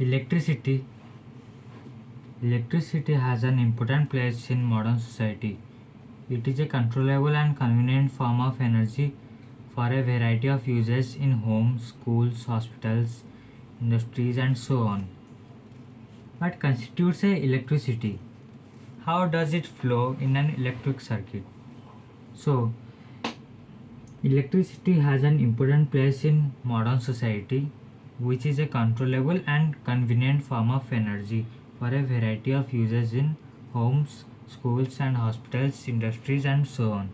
Electricity Electricity has an important place in modern society. It is a controllable and convenient form of energy for a variety of uses in homes, schools, hospitals, industries, and so on. What constitutes a electricity? How does it flow in an electric circuit? So, electricity has an important place in modern society, which is a controllable and convenient form of energy for a variety of uses in homes, schools, and hospitals, industries, and so on.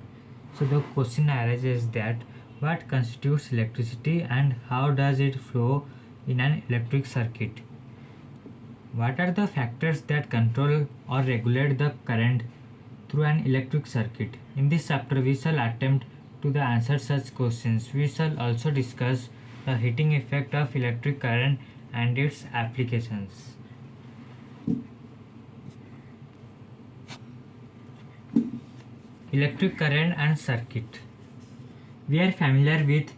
So, the question arises that what constitutes electricity and how does it flow in an electric circuit? What are the factors that control or regulate the current through an electric circuit? In this chapter, we shall attempt to answer such questions. We shall also discuss the heating effect of electric current and its applications. Electric current and circuit. We are familiar with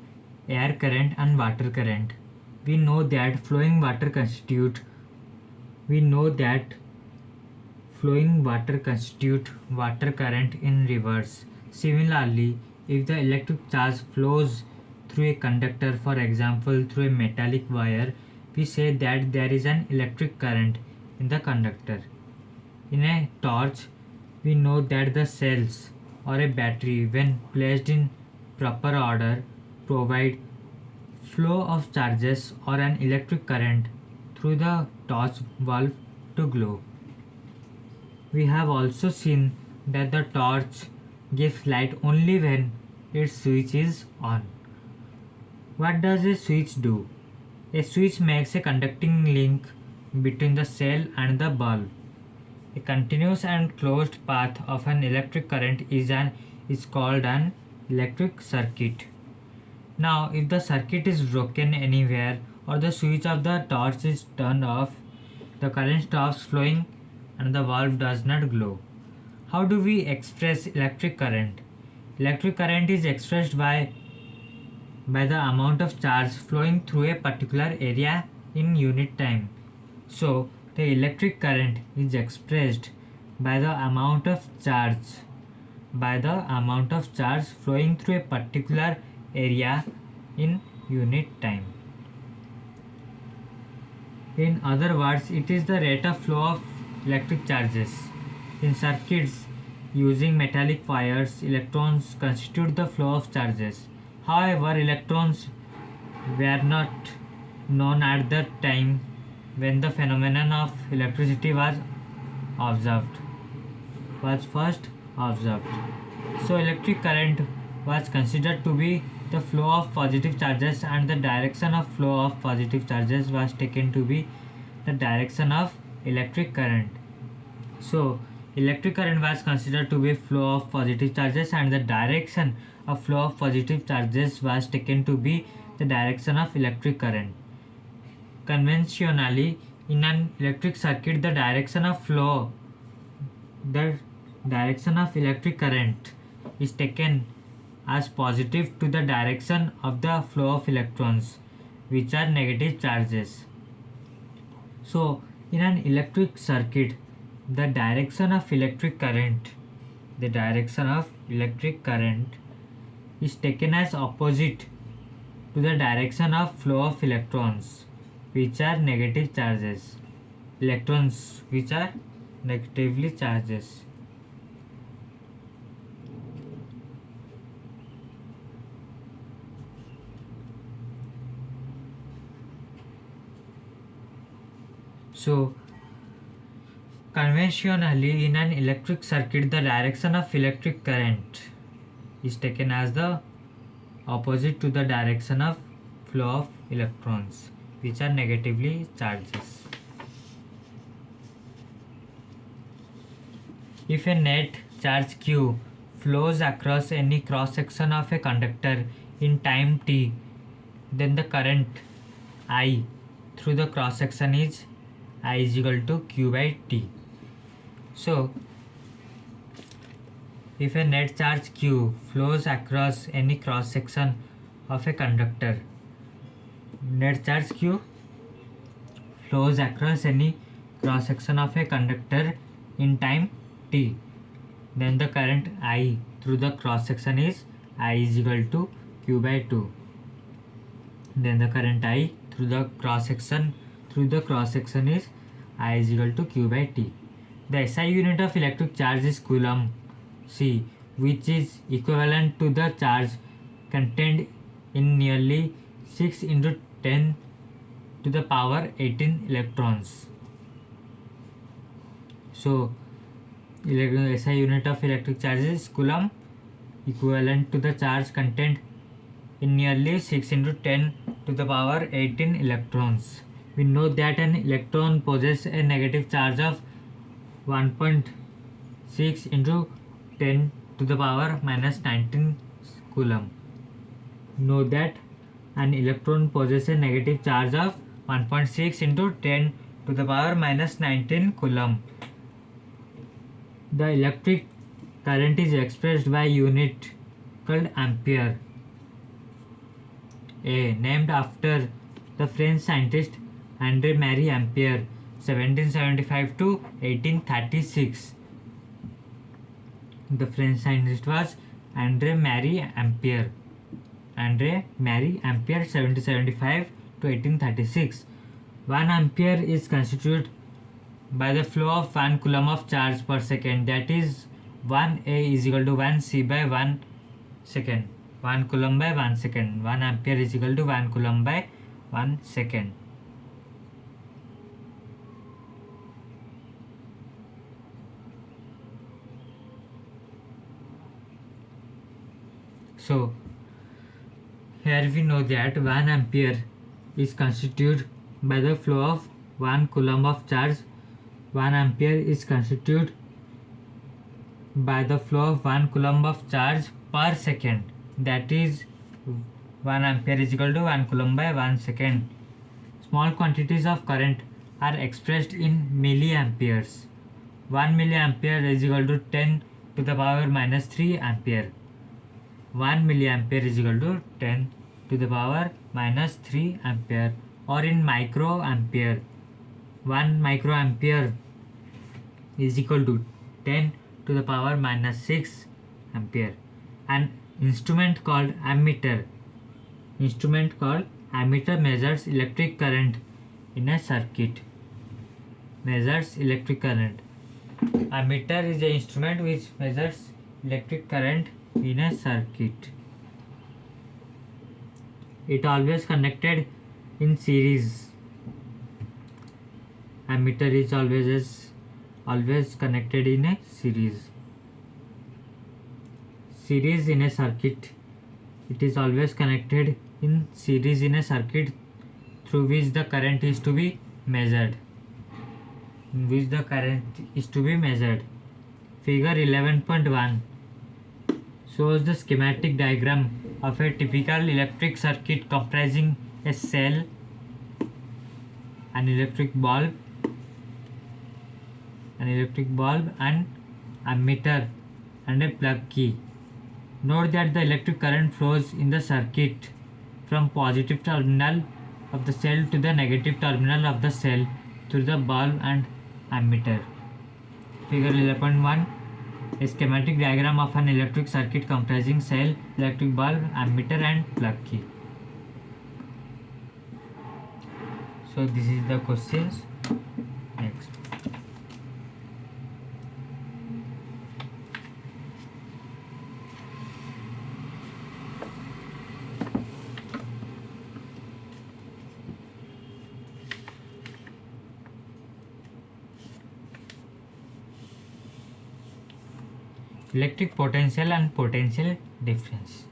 air current and water current. We know that flowing water constitute water current in reverse. Similarly, if the electric charge flows through a conductor, for example through a metallic wire, we say that there is an electric current in the conductor. In a torch, we know that the cells or a battery, when placed in proper order, provide flow of charges or an electric current through the torch bulb to glow. We have also seen that the torch gives light only when its switch is on. What does a switch do? A switch makes a conducting link between the cell and the bulb. A continuous and closed path of an electric current is called an electric circuit. Now, if the circuit is broken anywhere or the switch of the torch is turned off, the current stops flowing and the bulb does not glow. How do we express electric current? Electric current is expressed by the amount of charge flowing through a particular area in unit time. So, the electric current is expressed by the amount of charge flowing through a particular area in unit time. In other words, it is the rate of flow of electric charges. In circuits using metallic wires, electrons constitute the flow of charges. However, electrons were not known at the time when the phenomenon of electricity was first observed. So, electric current was considered to be the flow of positive charges, and the direction of flow of positive charges was taken to be the direction of electric current. So, electric current was considered to be flow of positive charges, and the direction of flow of positive charges was taken to be the direction of electric current. Conventionally, in an electric circuit, the direction of electric current is taken as positive to the direction of the flow of electrons, which are negative charges. So, in an electric circuit, the direction of electric current is taken as opposite to the direction of flow of electrons, which are negative charges. Electrons which are negatively charges. So, conventionally in an electric circuit, the direction of electric current is taken as the opposite to the direction of flow of electrons, which are negatively charges. If a net charge q flows across any cross section of a conductor in time t, then the current I through the cross section is I is equal to q by t. So, if a net charge q flows across any cross section of a conductor, net charge q flows across any cross section of a conductor in time t, then the current I through the cross section is I is equal to q by 2. Then the current I through the cross section is I is equal to q by t. The SI unit of electric charge is coulomb C, which is equivalent to the charge contained in nearly 6 into 10 to the power 18 electrons. So SI unit of electric charge is coulomb, equivalent to the charge contained in nearly 6 into 10 to the power 18 electrons. We know that an electron possesses a negative charge of 1.6 into 10 to the power minus 19 coulomb. Know that an electron possesses a negative charge of 1.6 into 10 to the power minus 19 coulomb. The electric current is expressed by unit called ampere, named after the French scientist André Marie Ampere, 1775 to 1836. The French scientist was André Marie Ampere. 1775 to 1836. 1 ampere is constituted by the flow of 1 coulomb of charge per second, that is 1 A is equal to 1 C by 1 second. 1 coulomb by 1 second. 1 ampere is equal to 1 coulomb by 1 second. So here we know that 1 ampere is constituted by the flow of 1 coulomb of charge. 1 ampere is constituted by the flow of 1 coulomb of charge per second, that is 1 ampere is equal to 1 coulomb by 1 second. Small quantities of current are expressed in milliamperes. 1 milliampere is equal to 10 to the power minus 3 ampere. 1 milliampere is equal to 10 to the power minus 3 ampere, or in microampere. 1 microampere is equal to 10 to the power minus 6 ampere. An instrument called ammeter measures electric current in a circuit. Ammeter is the instrument which measures electric current in a circuit. It always connected in series. Ammeter is always connected in a series. Series in a circuit. It is always connected in series in a circuit through which the current is to be measured. Figure 11.1 shows the schematic diagram of a typical electric circuit comprising a cell, an electric bulb, an ammeter, and a plug key. Note that the electric current flows in the circuit from positive terminal of the cell to the negative terminal of the cell through the bulb and ammeter. Figure 11.1, a schematic diagram of an electric circuit comprising cell, electric bulb, ammeter and plug key. So this is the questions. Next. Electric potential and potential difference.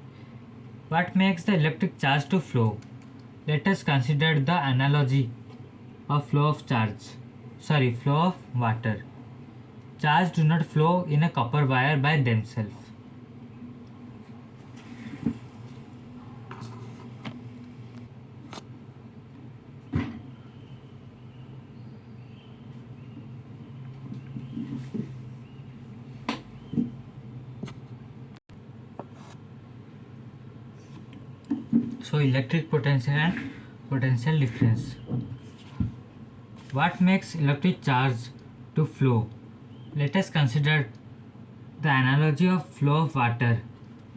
What makes the electric charge to flow? Let us consider the analogy of flow of water. Charge do not flow in a copper wire by themselves. So electric potential and potential difference. What makes electric charge to flow? Let us consider the analogy of flow of water.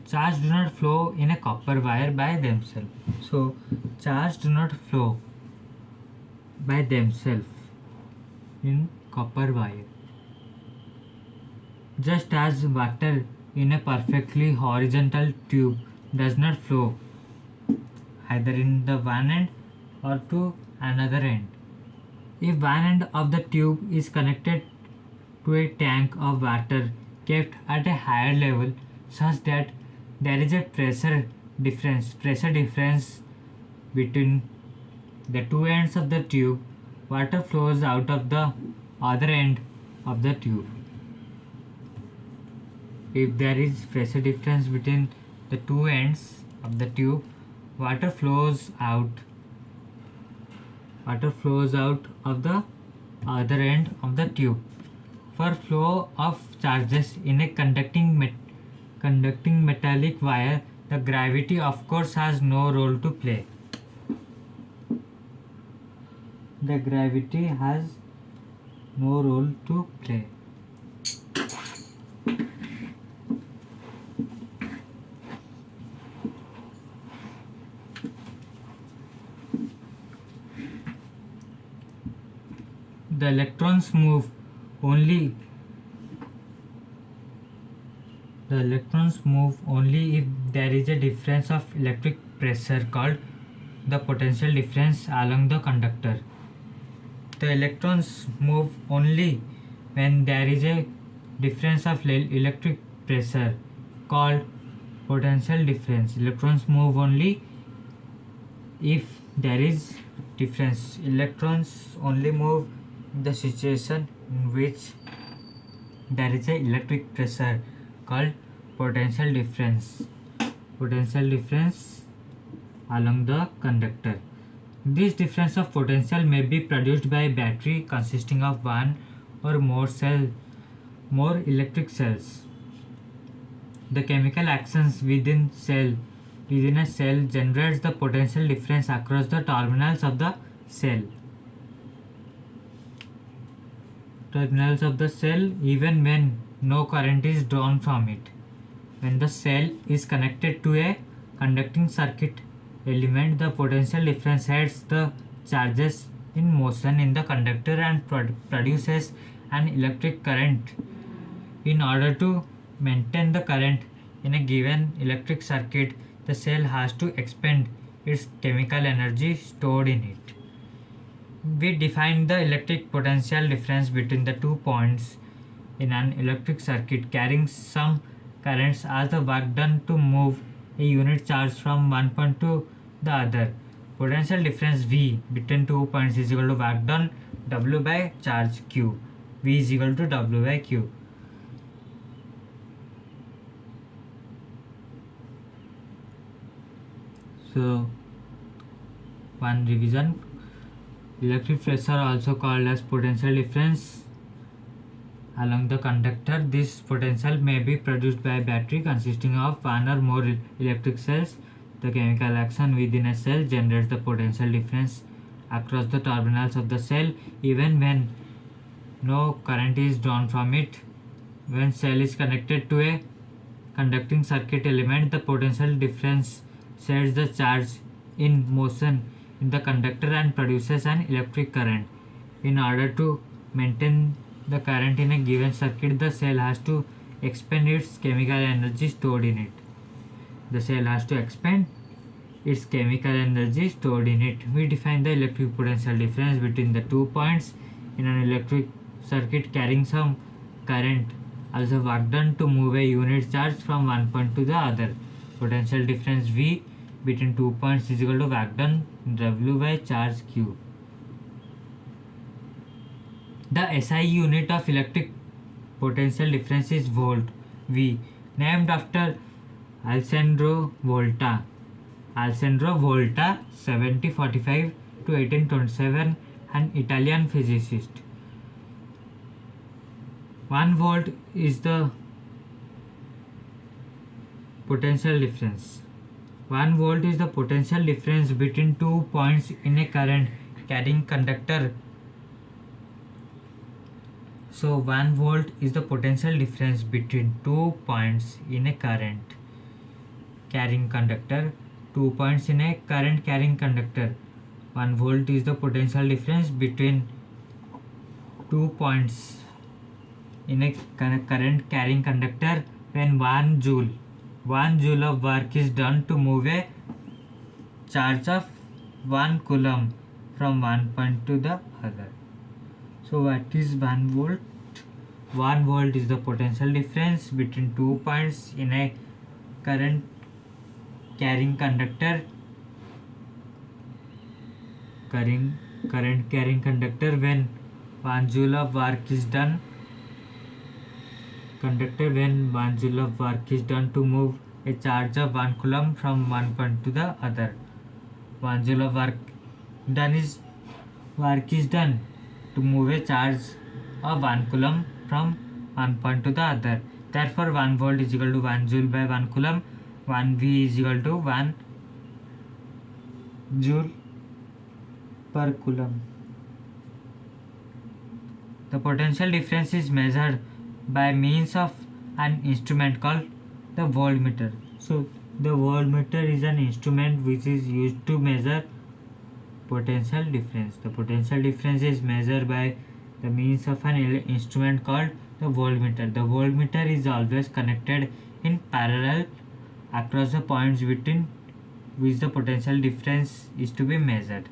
Charge do not flow in a copper wire by themselves. So charge do not flow by themselves in copper wire. Just as water in a perfectly horizontal tube does not flow either in the one end or to another end. If one end of the tube is connected to a tank of water kept at a higher level such that there is a pressure difference between the two ends of the tube, water flows out of the other end of the tube. If there is pressure difference between the two ends of the tube, water flows out of the other end of the tube. For flow of charges in a conducting metallic wire, the gravity of course has no role to play. The gravity has no role to play. The electrons move only if there is a difference of electric pressure called the potential difference along the conductor. The electrons move only when there is a difference of electric pressure called potential difference. Electrons move only if there is difference. Electrons only move in the situation in which there is a electric pressure called potential difference along the conductor. This difference of potential may be produced by a battery consisting of one or more electric cells. The chemical actions within a cell generates the potential difference across the terminals of the cell. Even when no current is drawn from it. When the cell is connected to a conducting circuit element, the potential difference sets the charges in motion in the conductor and produces an electric current. In order to maintain the current in a given electric circuit, the cell has to expend its chemical energy stored in it. We define the electric potential difference between the 2 points in an electric circuit carrying some currents as the work done to move a unit charge from one point to the other. Potential difference V between 2 points is equal to work done W by charge Q. V is equal to W by Q. So, one revision. Electric pressure, also called as potential difference along the conductor. This potential may be produced by a battery consisting of one or more electric cells. The chemical action within a cell generates the potential difference across the terminals of the cell even when no current is drawn from it. When cell is connected to a conducting circuit element, the potential difference sets the charge in motion in the conductor and produces an electric current. In order to maintain the current in a given circuit, the cell has to expend its chemical energy stored in it. We define the electric potential difference between the 2 points in an electric circuit carrying some current as the work done to move a unit charge from one point to the other. Potential difference V between 2 points is equal to work done W by charge Q. The SI unit of electric potential difference is volt, V, named after Alessandro Volta. 1745 to 1827, an Italian physicist. 1 volt is the potential difference. 1 volt is the potential difference between 2 points in a current carrying conductor So 1 volt is the potential difference between 2 points in a current carrying conductor. 2 points in a current carrying conductor. 1 volt is the potential difference between 2 points in a current carrying conductor when 1 joule of work is done to move a charge of 1 coulomb from one point to the other. So what is 1 volt? 1 volt is the potential difference between 2 points in a current carrying conductor. Current carrying conductor when 1 joule of work is done. When 1 joule of work is done to move a charge of 1 coulomb from one point to the other. 1 joule of work is done to move a charge of 1 coulomb from one point to the other. Therefore 1 volt is equal to 1 joule by 1 coulomb. 1 V is equal to 1 joule per coulomb. The potential difference is measured by means of an instrument called the voltmeter. So the voltmeter is an instrument which is used to measure potential difference. The potential difference is measured by the means of an instrument called the voltmeter. The voltmeter is always connected in parallel across the points between which the potential difference is to be measured.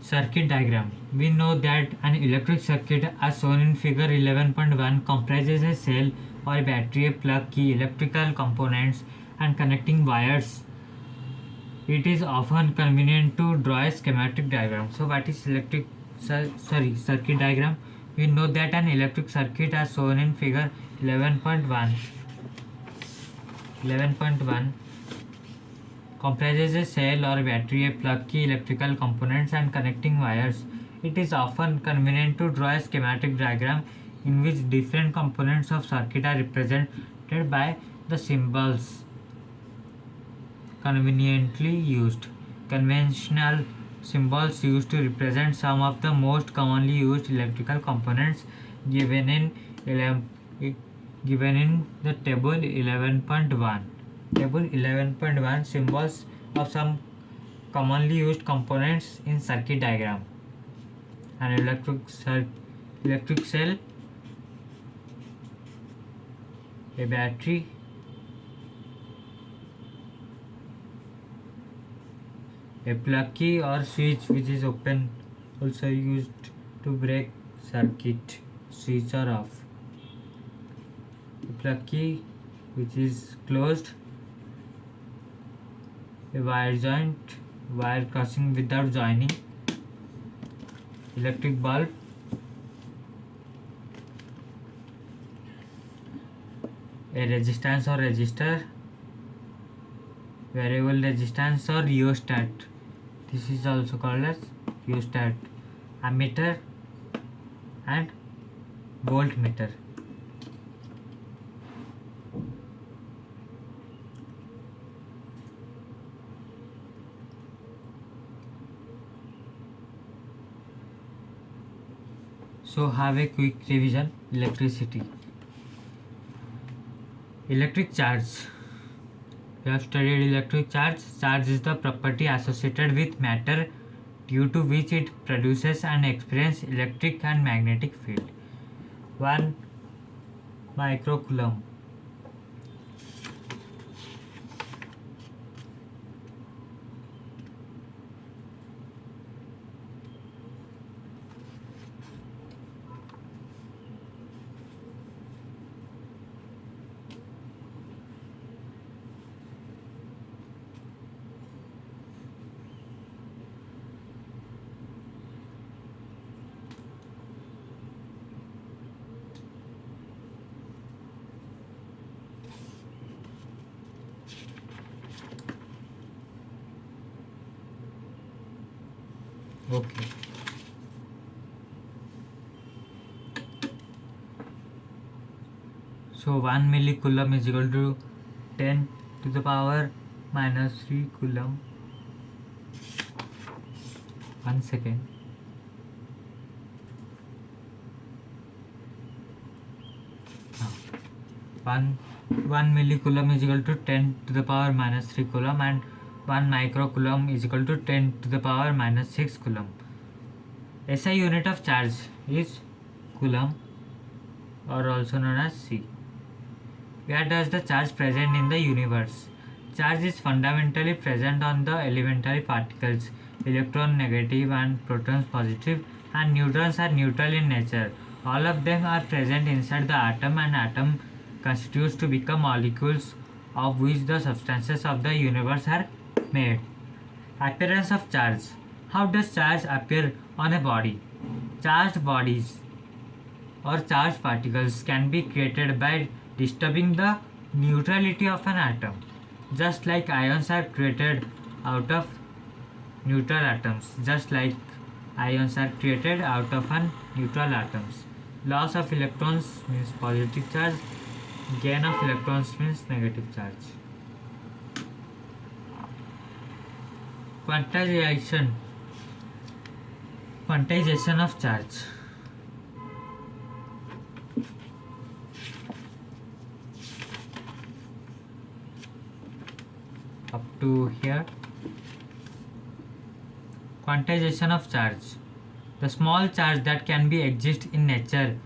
Circuit diagram. We know that an electric circuit as shown in figure 11.1 comprises a cell or a battery, a plug, key, electrical components and connecting wires. It is often convenient to draw a schematic diagram. So what is circuit diagram? We know that an electric circuit as shown in figure 11.1 comprises a cell or battery, a plug, key, electrical components and connecting wires. It is often convenient to draw a schematic diagram in which different components of circuit are represented by the symbols conveniently used. Conventional symbols used to represent some of the most commonly used electrical components given in the table 11.1. Table 11.1 symbols of some commonly used components in circuit diagram. An electric cell, a battery, a plug key or switch which is open, also used to break circuit, switch or off. A plug key which is closed, a wire joint, wire crossing without joining, electric bulb, a resistance or resistor, variable resistance or rheostat. This is also called as rheostat, ammeter and voltmeter. So have a quick revision. Electricity. Electric charge. We have studied electric charge. Charge is the property associated with matter due to which it produces and experiences electric and magnetic field. 1 microcoulomb. Okay. So 1 millicoulomb is equal to 10 to the power minus 3 coulomb. 1 second. One 1 millicoulomb is equal to 10 to the power minus 3 coulomb, and 1 microcoulomb is equal to 10 to the power minus 6 coulomb. SI unit of charge is coulomb, or also known as C. Where does the charge present in the universe? Charge is fundamentally present on the elementary particles, electron negative and protons positive, and neutrons are neutral in nature. All of them are present inside the atom, and atom constitutes to become molecules of which the substances of the universe are made. Appearance of charge. How does charge appear on a body? Charged bodies or charged particles can be created by disturbing the neutrality of an atom, just like ions are created out of neutral atoms. Loss of electrons means positive charge, gain of electrons means negative charge. Quantization of charge. Up to here. Quantization of charge. The small charge that can be exist in nature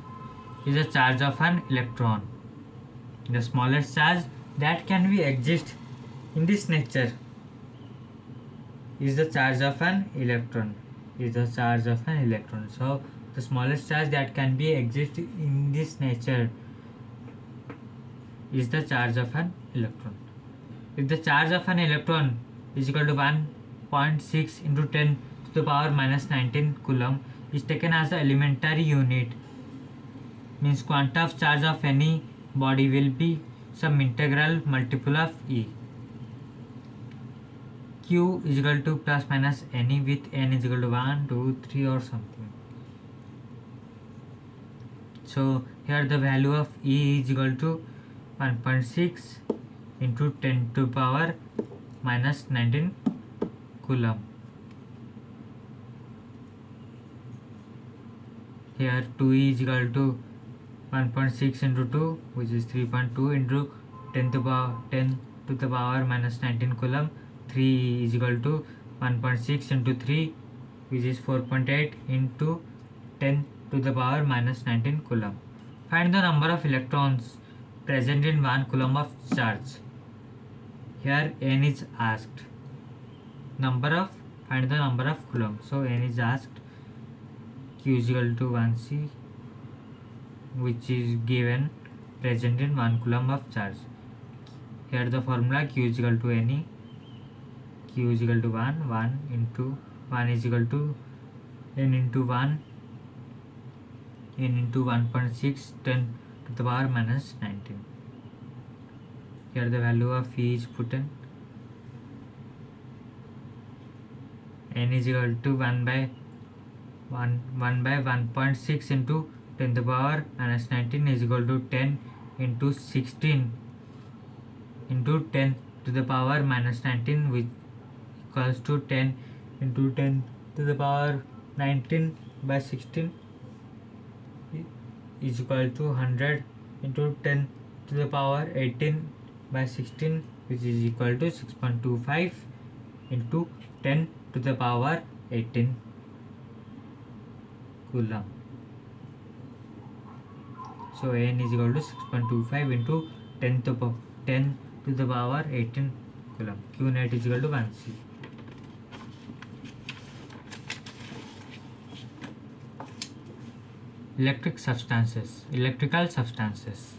is the charge of an electron. The smallest charge that can be exist in this nature is the charge of an electron. So the smallest charge that can be exist in this nature is the charge of an electron. If the charge of an electron is equal to 1.6 into 10 to the power minus 19 coulomb is taken as the elementary unit, means quanta of charge of any body will be some integral multiple of E. Q is equal to plus minus any, with n is equal to 1, 2, 3 or something. So here the value of E is equal to 1.6 into 10 to the power minus 19 coulomb. Here 2E is equal to 1.6 into 2, which is 3.2 into 10 to the power minus 19 coulomb. 3 is equal to 1.6 into 3, which is 4.8 into 10 to the power minus 19 coulomb. Find the number of electrons present in 1 coulomb of charge. Here n is asked. Find the number of coulomb. So n is asked. Q is equal to 1C, which is given present in 1 coulomb of charge. Here the formula Q is equal to Ne. Q is equal to 1 into 1 is equal to n into 1, n into 1.6, 10 to the power minus 19. Here the value of E is put in. N is equal to 1 by 1.6 into 10 to the power minus 19 is equal to 10 into 16 into 10 to the power minus 19, which equals to 10 into 10 to the power 19 by 16 is equal to 100 into 10 to the power 18 by 16, which is equal to 6.25 into 10 to the power 18 coulomb. So n is equal to 6.25 into 10 to the power 18 coulomb. Q net is equal to 1C. Electrical substances.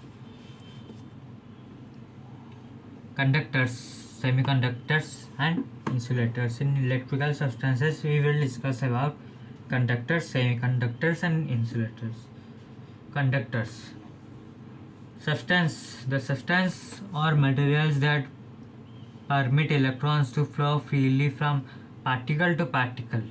Conductors, semiconductors and insulators. In electrical substances we will discuss about conductors, semiconductors and insulators. Conductors. The substance or materials that permit electrons to flow freely from particle to particle.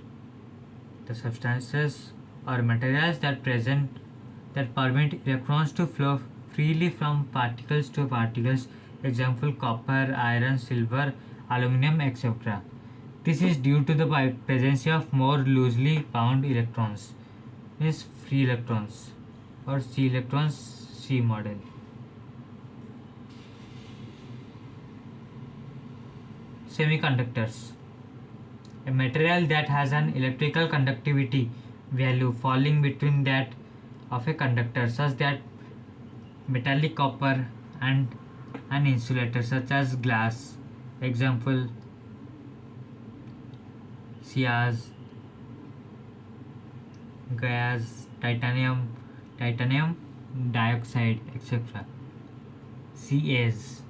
The substances or materials that permit electrons to flow freely from particles to particles. Example: copper, iron, silver aluminum, etc. This is due to the presence of more loosely bound electrons, means free electrons or C electrons, C model. Semiconductors. A material that has an electrical conductivity value falling between that of a conductor, such that metallic copper and an insulator such as glass. Example: CAs, gas, titanium dioxide, etc. CAs,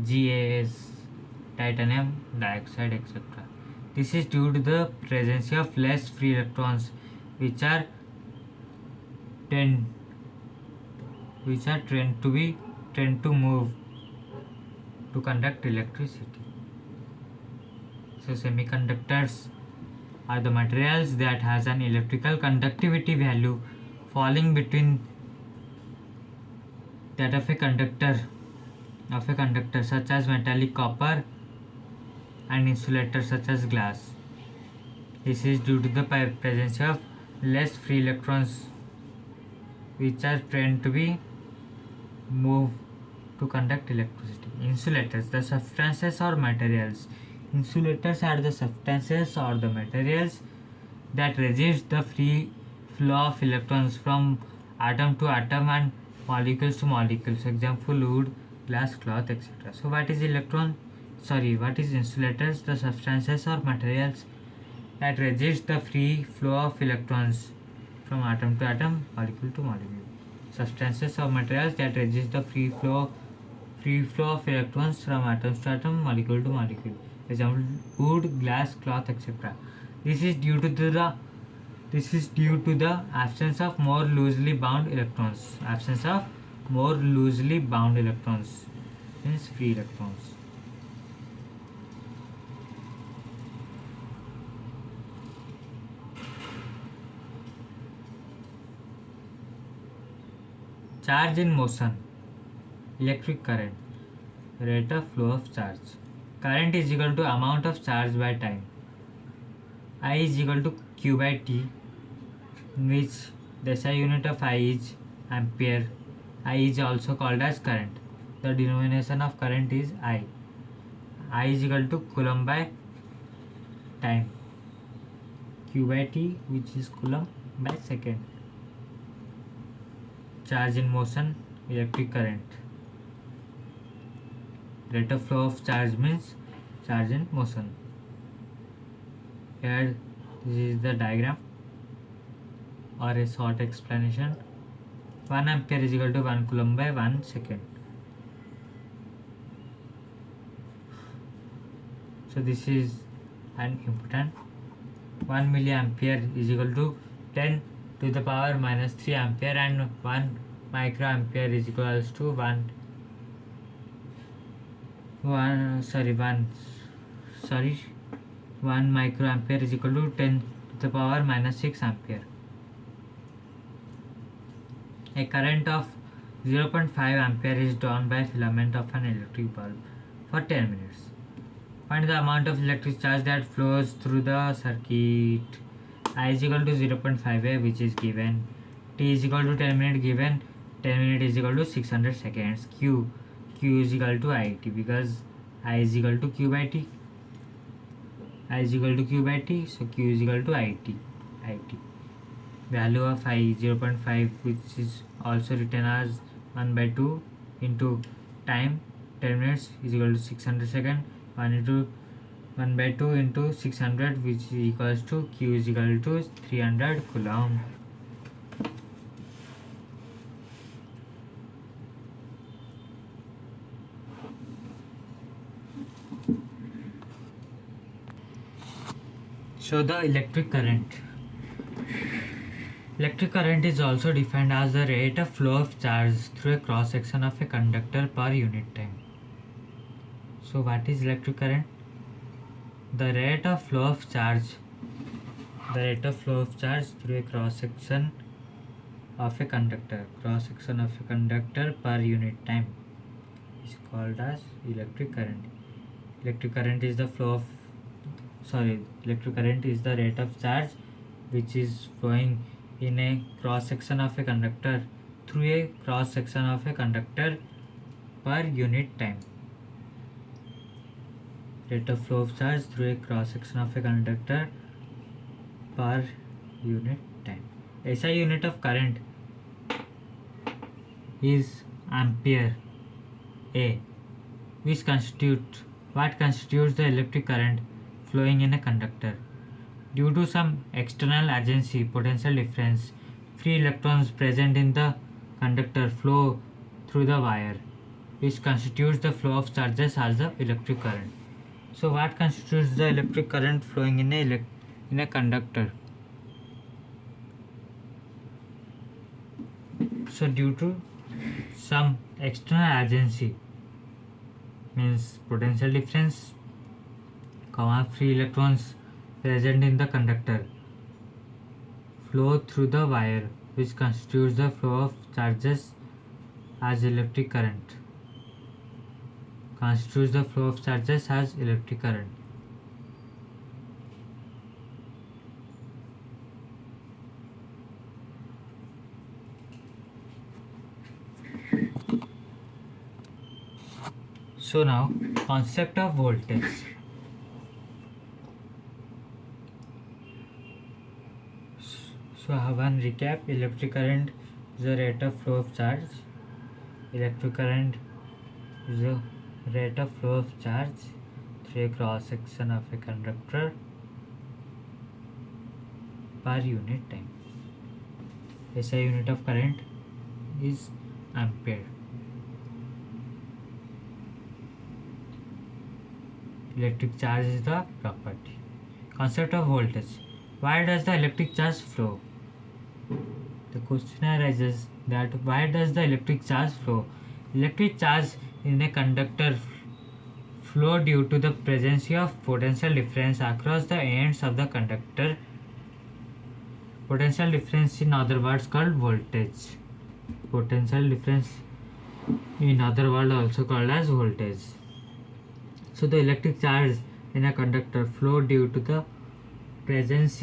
GAs, titanium dioxide, etc. This is due to the presence of less free electrons, which are tend to move to conduct electricity. So semiconductors are the materials that has an electrical conductivity value falling between that of a conductor such as metallic copper and insulator such as glass. This is due to the presence of less free electrons, which are tend to be moved to conduct electricity. Insulators, the substances or materials. Insulators are the substances or the materials that resist the free flow of electrons from atom to atom and molecules to molecules. Example: wood, glass, cloth, etc. So what is insulators? The substances or materials that resist the free flow of electrons from atom to atom, molecule to molecule. Substances or materials that resist the free flow of electrons from atoms to atom, molecule to molecule. Example: wood, glass, cloth, etc. This is due to the absence of more loosely bound electrons. Absence of more loosely bound electrons means free electrons. Charge in motion. Electric current. Rate of flow of charge. Current is equal to amount of charge by time. I is equal to Q by T, in which the SI unit of I is ampere. I is also called as current. The denomination of current is I. I is equal to Coulomb by time. Q by T, which is Coulomb by second. Charge in motion, electric current. Rate of flow of charge means charge in motion. Here this is the diagram or a short explanation. 1 ampere is equal to 1 coulomb by 1 second. So this is an important. 1 milliampere is equal to 10 to the power minus 3 ampere, and 1 microampere is equals to 1 microampere is equal to 10 to the power minus 6 ampere. A current of 0.5 ampere is drawn by filament of an electric bulb for 10 minutes. Find the amount of electric charge that flows through the circuit. I is equal to 0.5A, which is given. T is equal to 10 minutes given. 10 minutes is equal to 600 seconds. Q is equal to IT, because I is equal to Q by T. I is equal to Q by T, so Q is equal to IT. Value of I 0.5, which is also written as 1 by 2 into time 10 minutes is equal to 600 seconds. 1 by 2 into 600, which is equals to Q is equal to 300 coulomb. So the electric current. Electric current is also defined as the rate of flow of charge through a cross section of a conductor per unit time. So what is electric current? The rate of flow of charge through a cross section of a conductor per unit time is called as electric current. Electric current is the electric current is the rate of charge which is flowing in a cross section of a conductor through a cross section of a conductor per unit time. Rate of flow of charge through a cross section of a conductor per unit time. SI unit of current is ampere A, which constitutes the electric current flowing in a conductor. Due to some external agency, potential difference, free electrons present in the conductor flow through the wire, which constitutes the flow of charges as the electric current. So what constitutes the electric current flowing in a conductor? So due to some external agency, means potential difference, free electrons present in the conductor flow through the wire, which constitutes the flow of charges as electric current. Constitutes the flow of charges as electric current. So now, concept of voltage. So one recap: electric current is the rate of flow of charge. Electric current is the rate of flow of charge through a cross section of a conductor per unit time. SI unit of current is ampere. Electric charge is the property. Concept of voltage. Why does the electric charge flow? The question arises that why does the electric charge flow? Electric charge in a conductor flow due to the presence of potential difference across the ends of the conductor. Potential difference, in other words, called voltage. Potential difference, in other words, also called as voltage. So the electric charge in a conductor flow due to the presence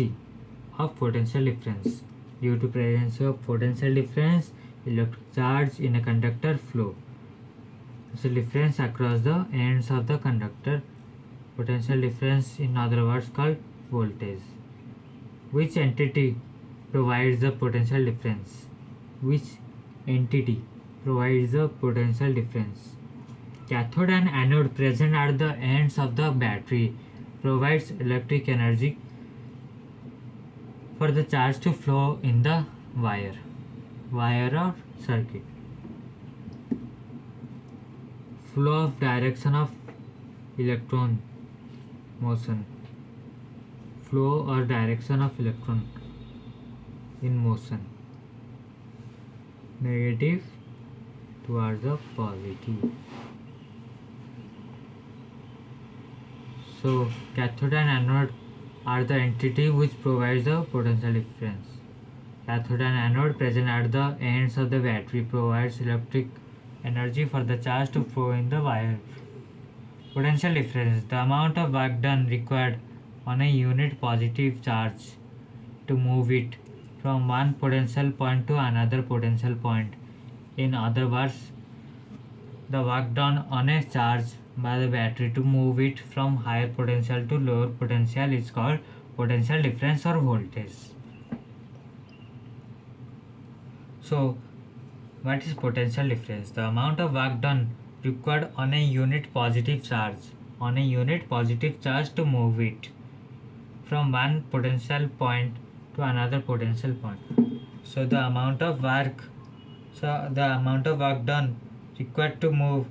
of potential difference. Due to presence of potential difference, electric charge in a conductor flow. So difference across the ends of the conductor. Potential difference, in other words, called voltage. Which entity provides the potential difference? Which entity provides the potential difference? Cathode and anode present at the ends of the battery provides electric energy for the charge to flow in the wire or circuit. Flow of direction of electron motion. Flow or direction of electron in motion. Negative towards the positive. So cathode and anode are the entity which provides the potential difference. Cathode and anode present at the ends of the battery provides electric energy for the charge to flow in the wire. Potential difference, the amount of work done required on a unit positive charge to move it from one potential point to another potential point. In other words, the work done on a charge by the battery to move it from higher potential to lower potential is called potential difference or voltage. So what is potential difference? The amount of work done required on a unit positive charge to move it from one potential point to another potential point. So the amount of work done required to move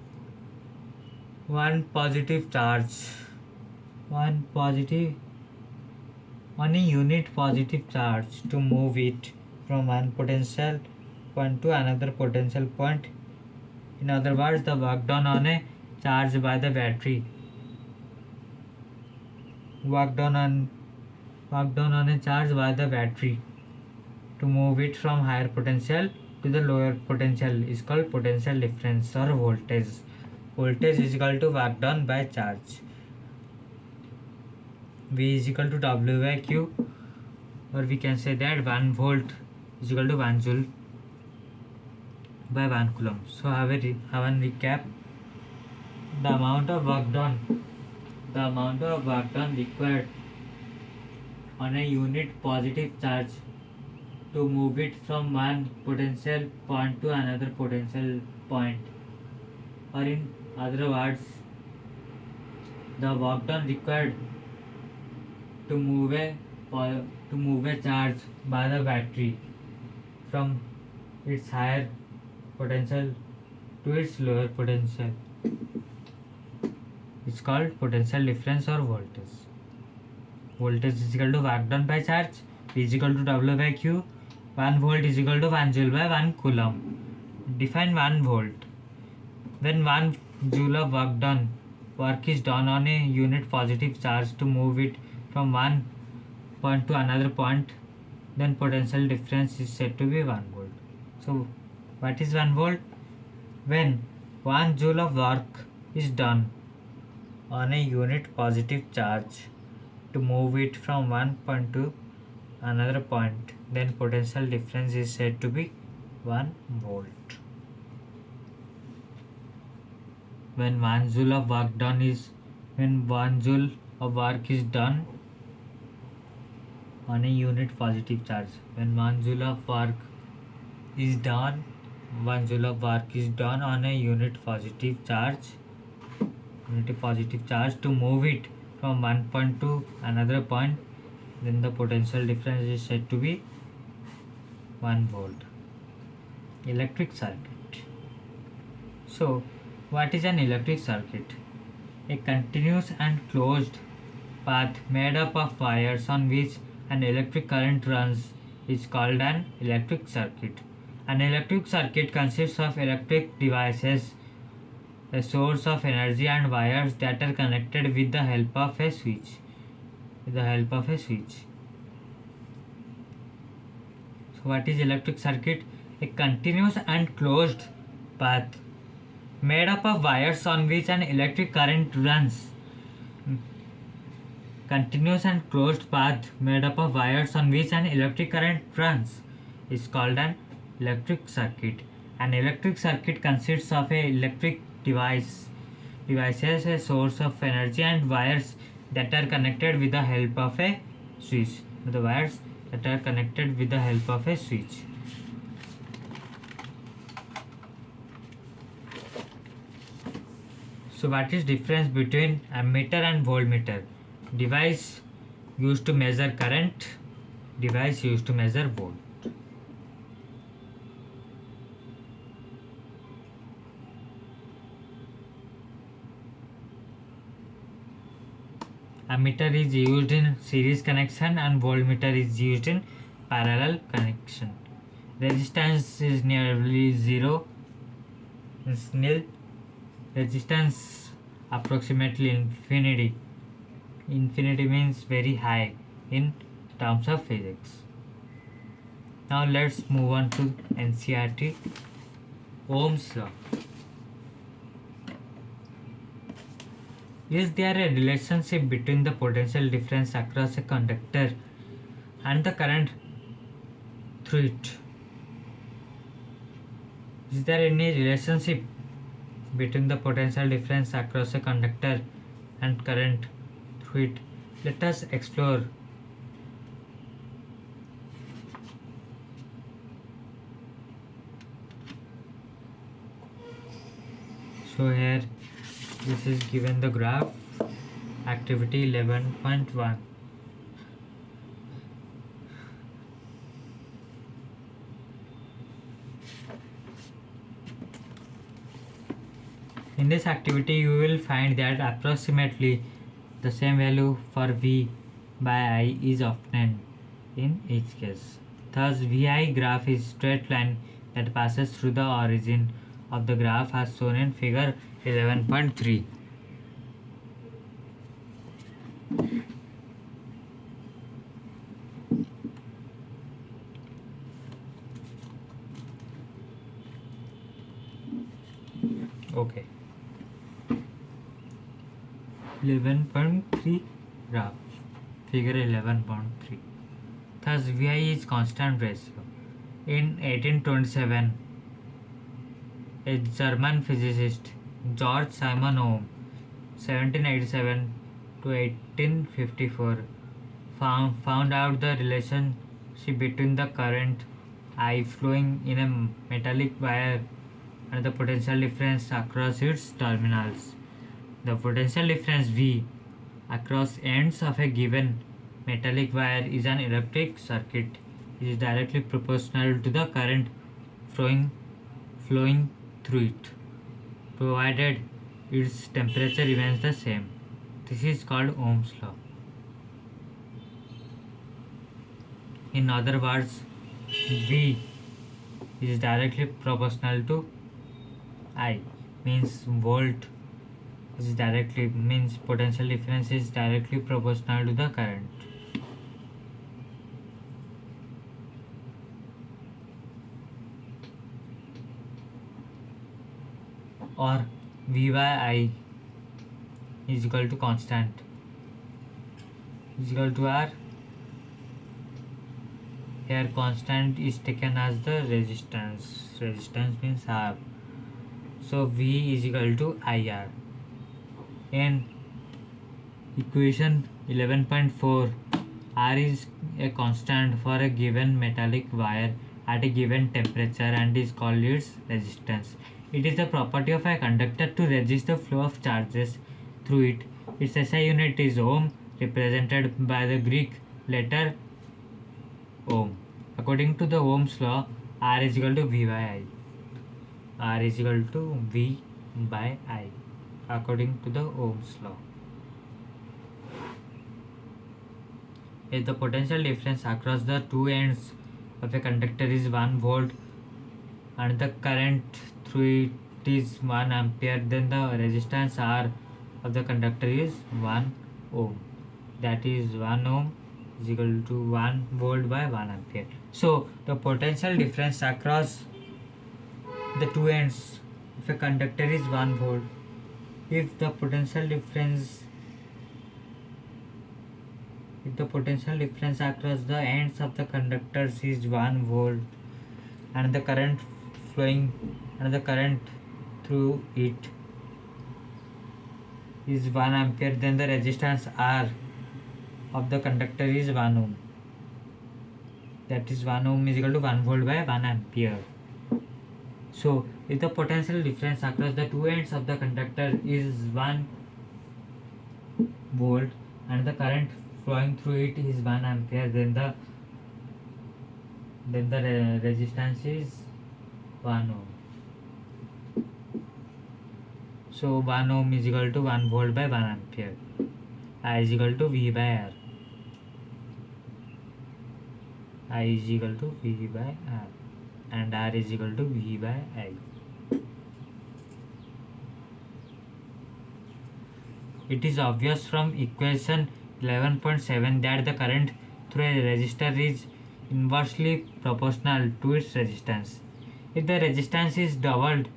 one positive charge on a unit positive charge to move it from one potential point to another potential point. In other words, the work done on a charge by the battery, work done on a charge by the battery to move it from higher potential to the lower potential is called potential difference or voltage. Voltage is equal to work done by charge. V is equal to W by Q, or we can say that 1 volt is equal to 1 joule by 1 coulomb. So have a recap. The amount of work done required on a unit positive charge to move it from one potential point to another potential point, or in other words, the work done required to move a charge by the battery from its higher potential to its lower potential. It's called potential difference or voltage. Voltage is equal to work done by charge. V is equal to W by Q. 1 volt is equal to 1 joule by 1 coulomb. Define 1 volt. When 1 joule of work is done on a unit positive charge to move it from one point to another point, then potential difference is said to be 1 volt. So what is 1 volt? When 1 joule of work is done on a unit positive charge to move it from one point to another point, then potential difference is said to be 1 volt. When 1 joule of work is done on a unit positive charge, when 1 joule of work is done on a unit positive charge to move it from one point to another point, then the potential difference is said to be 1 volt. Electric circuit. So what is an electric circuit? A continuous and closed path made up of wires on which an electric current runs is called an electric circuit. An electric circuit consists of electric devices, a source of energy, and wires that are connected with the help of a switch. So what is electric circuit? A continuous and closed path made up of wires on which an electric current runs. Continuous and closed path made up of wires on which an electric current runs is called an electric circuit. An electric circuit consists of a electric devices, a source of energy, and wires that are connected with the help of a switch. So what is difference between ammeter and voltmeter? Device used to measure current, device used to measure volt. Ammeter is used in series connection and voltmeter is used in parallel connection. Resistance is nearly zero, it's nil. Resistance approximately infinity. Infinity means very high in terms of physics. Now let's move on to NCERT. Ohm's law. Is there a relationship between the potential difference across a conductor and the current through it? Is there any relationship between the potential difference across a conductor and current through it? Let us explore. So here this is given the graph, activity 11.1. In this activity you will find that approximately the same value for V by I is obtained in each case. Thus VI graph is straight line that passes through the origin of the graph as shown in figure 11.3. Okay. 11.3 graph. Figure 11.3. Thus Vi is constant ratio. In 1827, a German physicist, George Simon Ohm, 1787 to 1854, found out the relationship between the current I flowing in a metallic wire and the potential difference across its terminals. The potential difference V across ends of a given metallic wire is an electric circuit. It is directly proportional to the current flowing flowing through it, provided its temperature remains the same. This is called Ohm's law. In other words, V is directly proportional to I, means volt is directly means potential difference is directly proportional to the current. Or V by I is equal to constant is equal to R. Here constant is taken as the resistance. Resistance means R. So V is equal to IR. In equation 11.4, R is a constant for a given metallic wire at a given temperature and is called its resistance. It is the property of a conductor to resist the flow of charges through it. Its SI unit is ohm, represented by the Greek letter ohm. According to the Ohm's law, R is equal to V by I. R is equal to V by I. According to the Ohm's law. If the potential difference across the two ends of a conductor is 1 volt and the current through it is 1 ampere, then the resistance R of the conductor is 1 ohm. That is 1 ohm is equal to 1 volt by 1 ampere. So the potential difference across the two ends of a conductor is 1 volt. If the potential difference across the ends of the conductors is 1 volt and the current flowing and the current through it is 1 ampere, then the resistance R of the conductor is 1 ohm. That is 1 ohm is equal to 1 volt by 1 ampere. So if the potential difference across the two ends of the conductor is 1 volt and the current flowing through it is 1 ampere, then the resistance is 1 ohm. So 1 ohm is equal to 1 volt by 1 ampere. I is equal to V by R. I is equal to V by R and R is equal to V by I. It is obvious from equation 11.7 that the current through a resistor is inversely proportional to its resistance. If the resistance is doubled,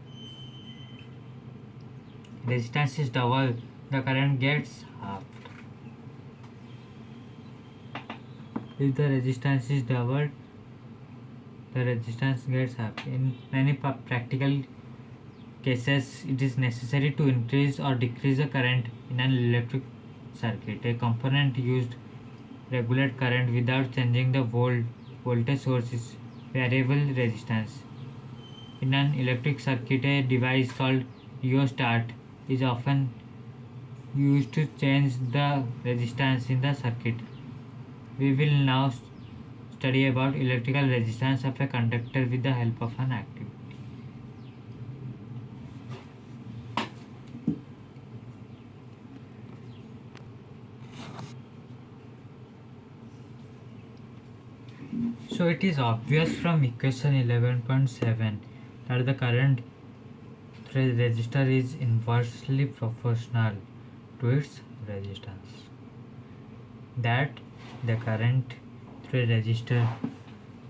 the current gets halved. If the resistance is doubled, the resistance gets halved. In many practical cases, it is necessary to increase or decrease the current in an electric circuit. A component used regulate current without changing the voltage source is variable resistance. In an electric circuit, a device called rheostat is often used to change the resistance in the circuit. We will now study about electrical resistance of a conductor with the help of an activity. So it is obvious from equation 11.7 that the current through the resistor is inversely proportional to its resistance. That the current through a resistor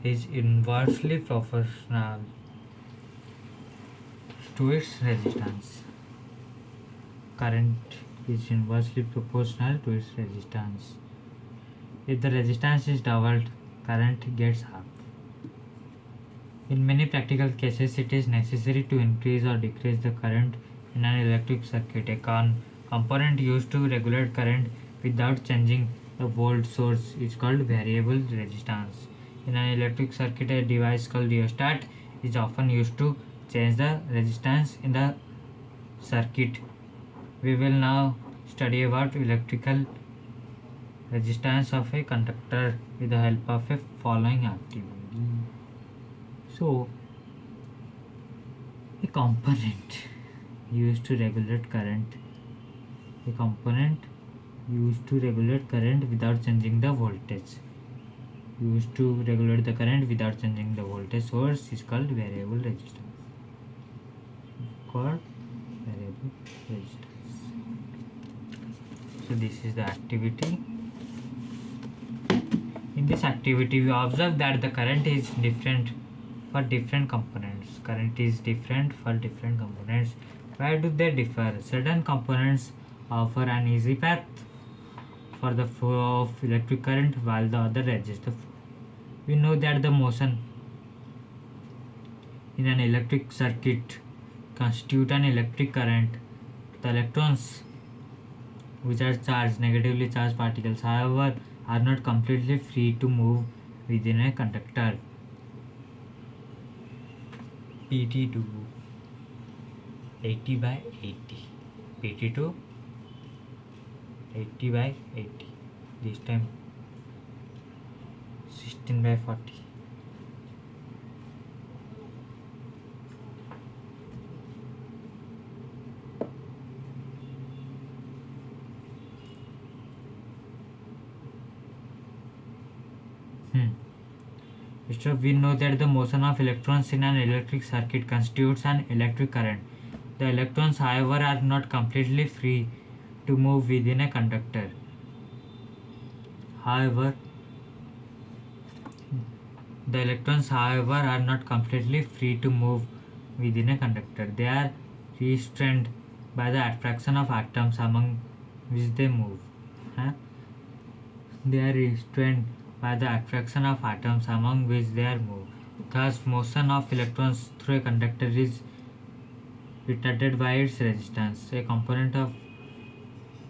is inversely proportional to its resistance. Current is inversely proportional to its resistance. If the resistance is doubled, current gets half. In many practical cases, it is necessary to increase or decrease the current in an electric circuit. A component used to regulate current without changing the volt source is called variable resistance. In an electric circuit, a device called rheostat is often used to change the resistance in the circuit. We will now study about electrical resistance of a conductor with the help of a following activity. So, a component used to regulate current. A component used to regulate current without changing the voltage. Used to regulate the current without changing the voltage source is called variable resistance. Called variable resistance. So this is the activity. In this activity, we observe that the current is different for different components. Current is different for different components. Why do they differ? Certain components offer an easy path for the flow of electric current while the other resist the flow. We know that the motion in an electric circuit constitute an electric current. The electrons, which are charged, negatively charged particles, however, are not completely free to move within a conductor. PT to 80 by 80. PT to 80 by 80. This time 16 by 40. So we know that the motion of electrons in an electric circuit constitutes an electric current. The electrons, however, are not completely free to move within a conductor. However, the electrons, however, are not completely free to move within a conductor. They are restrained by the attraction of atoms among which they move. They are restrained by the attraction of atoms among which they are moved. Thus, motion of electrons through a conductor is retarded by its resistance. A component of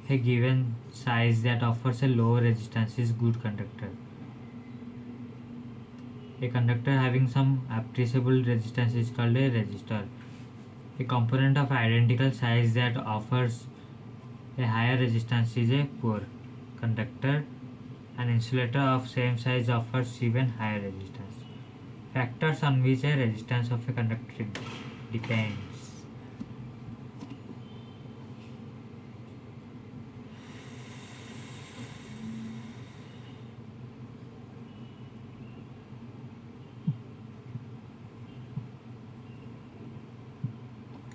a given size that offers a low resistance is good conductor. A conductor having some appreciable resistance is called a resistor. A component of identical size that offers a higher resistance is a poor conductor. An insulator of same size offers even higher resistance. Factors on which a resistance of a conductor depends.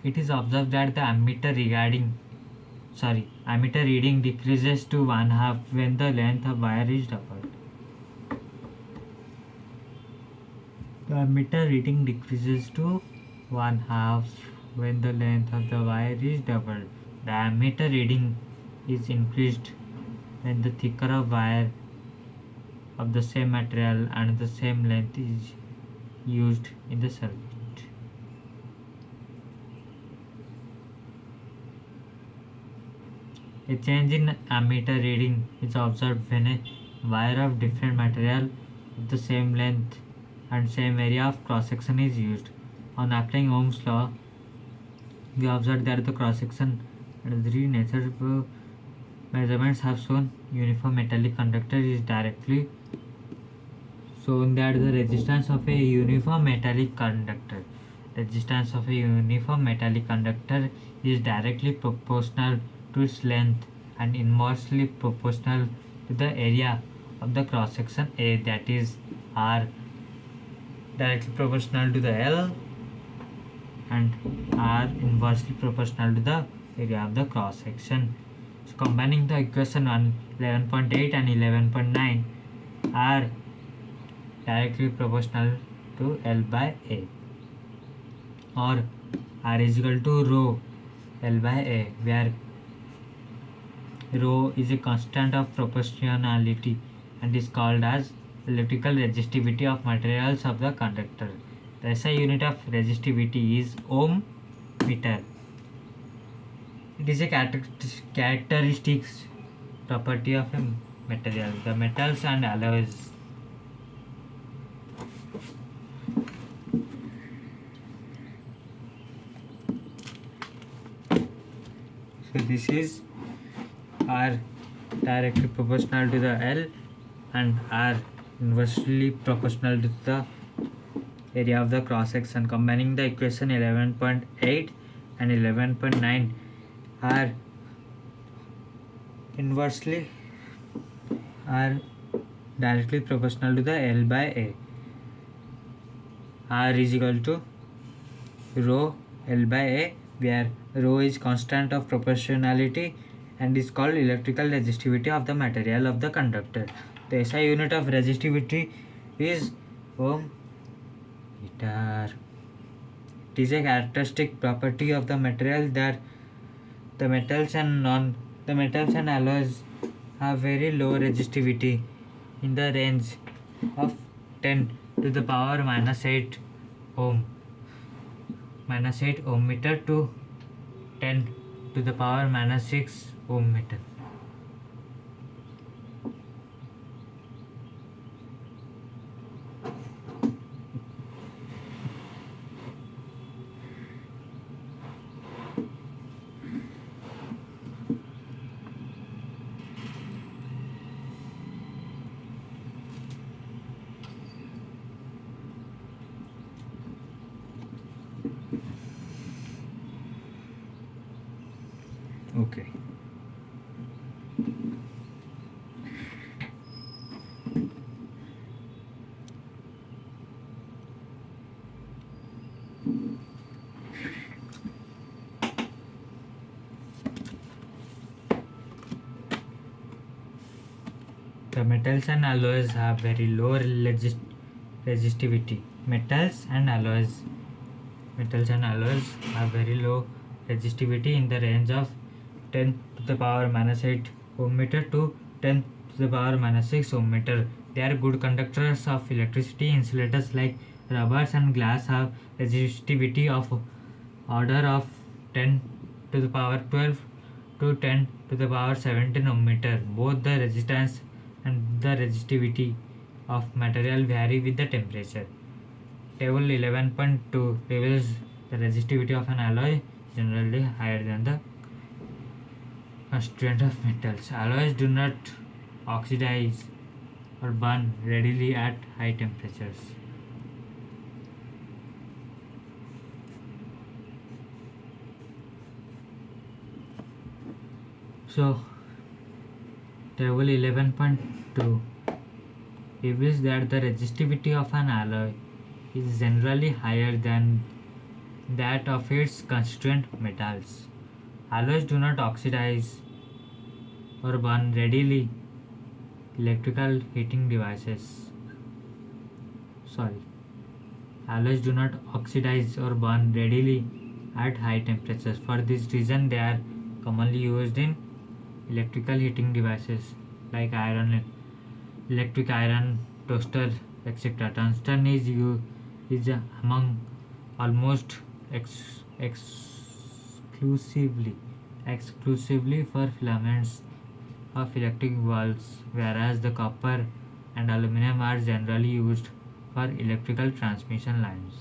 It is observed that the ammeter reading decreases to 1/2 when the length of wire is doubled. The ammeter reading decreases to 1/2 when the length of the wire is doubled. The ammeter reading is increased when the thicker of wire of the same material and the same length is used in the circuit. A change in ammeter reading is observed when a wire of different material of the same length and same area of cross section is used. On applying Ohm's law, we observed that the cross section and the three nature measurements have shown uniform metallic conductor is directly shown that the resistance of a uniform metallic conductor is directly proportional to its length and inversely proportional to the area of the cross section A, that is R directly proportional to the L and R inversely proportional to the area of the cross section. So combining the equation 11.8 and 11.9, R directly proportional to L by A, or R is equal to rho L by A, where rho is a constant of proportionality and is called as electrical resistivity of materials of the conductor. The SI unit of resistivity is ohm meter. It is a characteristics property of a material. The metals and alloys. So this is R directly proportional to the L and R inversely proportional to the area of the cross section. Combining the equation 11.8 and 11.9 are inversely are directly proportional to the L by A. R is equal to rho L by A, where rho is constant of proportionality and is called electrical resistivity of the material of the conductor. The SI unit of resistivity is ohm meter. It is a characteristic property of the material that the metals and alloys have very low resistivity in the range of 10 to the power minus 8 ohm meter to 10 to the power minus 6 ohm meter. Okay. The metals and alloys have very low resistivity. Metals and alloys have very low resistivity in the range of 10 to the power minus 8 ohm meter to 10 to the power minus 6 ohm meter. They are good conductors of electricity. Insulators like rubbers and glass have resistivity of order of 10 to the power 12 to 10 to the power 17 ohm meter. Both the resistance and the resistivity of material vary with the temperature. Table 11.2 reveals the resistivity of an alloy generally higher than the constituent of metals. Alloys do not oxidize or burn readily at high temperatures. So, table 11.2 reveals that the resistivity of an alloy is generally higher than that of its constituent metals. Alloys do not oxidize or burn readily. Electrical heating devices. Alloys do not oxidize or burn readily at high temperatures. For this reason, they are commonly used in electrical heating devices like electric iron, toaster, etc. Tungsten is among almost exclusively for filaments of electric bulbs, whereas the copper and aluminum are generally used for electrical transmission lines.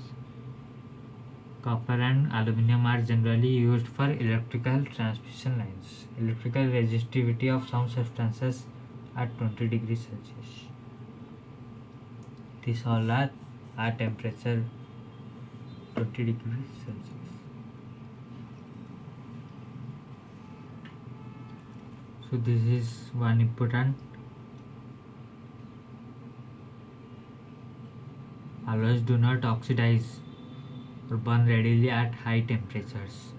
Copper and aluminum are generally used for electrical transmission lines. Electrical resistivity of some substances at 20 degrees Celsius. These all are at temperature 20 degrees Celsius. So this is one important. Alloys do not oxidize or burn readily at high temperatures.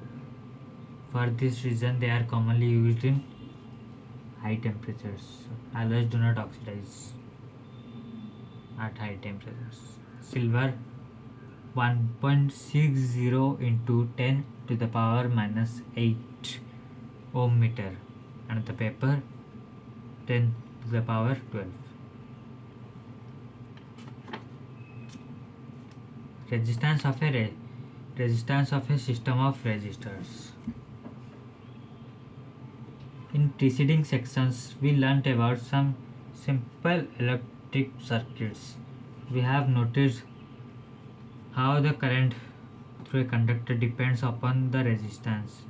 For this reason, they are commonly used in high temperatures. Alloys do not oxidize at high temperatures. Silver 1.60 into 10 to the power minus 8 ohm meter, and the paper 10 to the power 12. resistance of a resistance of a system of resistors. In preceding sections, we learnt about some simple electric circuits. We have noticed how the current through a conductor depends upon the resistance,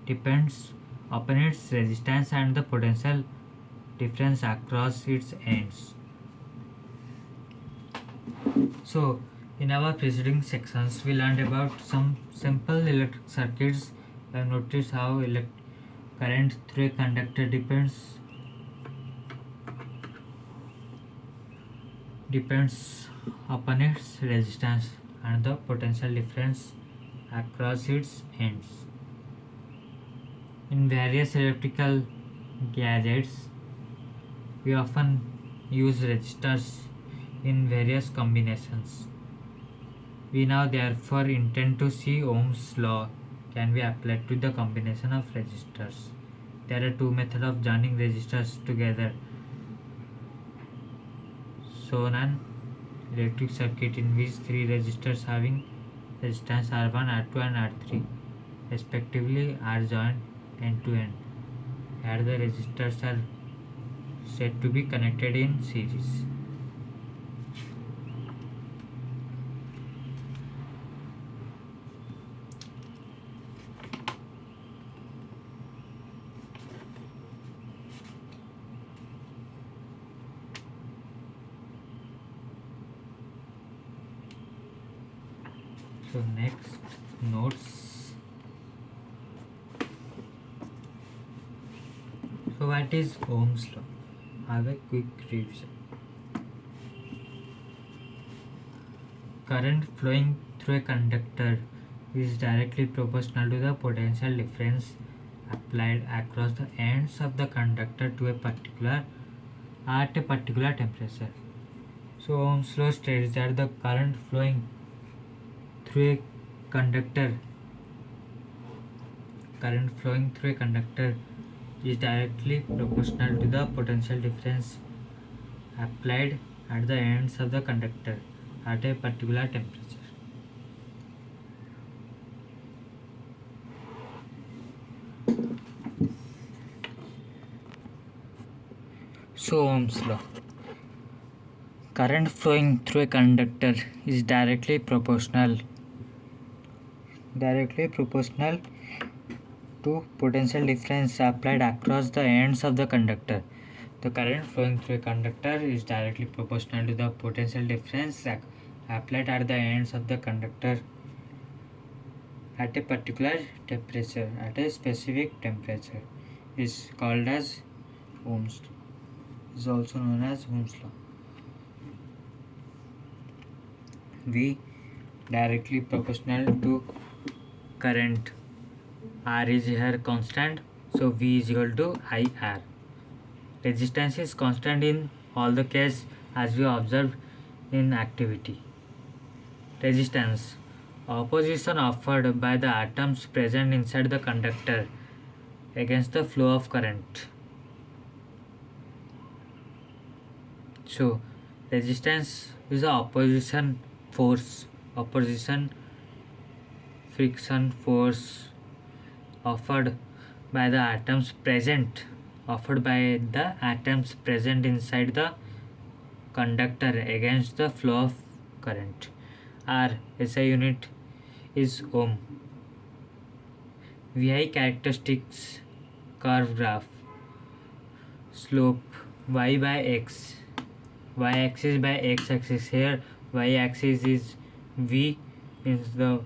depends upon its resistance and the potential difference across its ends. So, in our preceding sections, we learned about some simple electric circuits. We have noticed how current through a conductor depends upon its resistance and the potential difference across its ends. In various electrical gadgets, we often use resistors in various combinations. We now therefore intend to see Ohm's law can be applied to the combination of resistors. There are two methods of joining resistors together. Shown an electric circuit in which three resistors having resistance R1, R2 and R3 respectively are joined end to end. Here the resistors are said to be connected in series. So next, notes. So what is Ohm's law? Have a quick revision. Current flowing through a conductor is directly proportional to the potential difference applied across the ends of the conductor to a particular temperature. So Ohm's law states that the current flowing through a conductor is directly proportional to the potential difference applied at the ends of the conductor at a particular temperature. So Ohm's law. Current flowing through a conductor is directly proportional to potential difference applied across the ends of the conductor. The current flowing through a conductor is directly proportional to the potential difference applied at the ends of the conductor at a particular temperature, at a specific temperature, is called as Ohm's law. Is also known as Ohm's law. V directly proportional to current. R is here constant, so V is equal to IR. Resistance is constant in all the cases as we observed in activity. Resistance, opposition offered by the atoms present inside the conductor against the flow of current. So resistance is the opposition friction force offered by the atoms present inside the conductor against the flow of current. R SI unit is ohm. VI characteristics curve graph. Slope y by x. Y axis by x axis. Here y axis is V, means the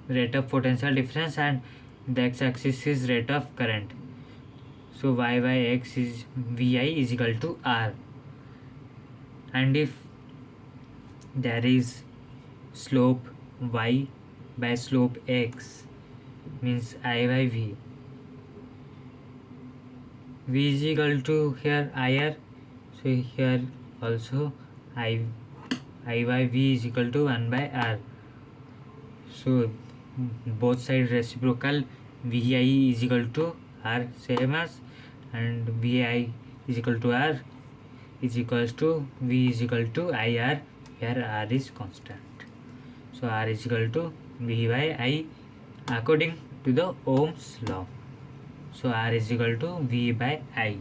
rate of potential difference, and the x axis is rate of current. So y by x is Vi is equal to R. And if there is slope y by slope x, means I by V. V is equal to here IR. So here also I by V is equal to 1 by R. So both sides reciprocal, Vi is equal to R same as, and Vi is equal to R is equals to V is equal to IR, where R is constant. So R is equal to V by I according to the Ohm's law. So R is equal to V by I.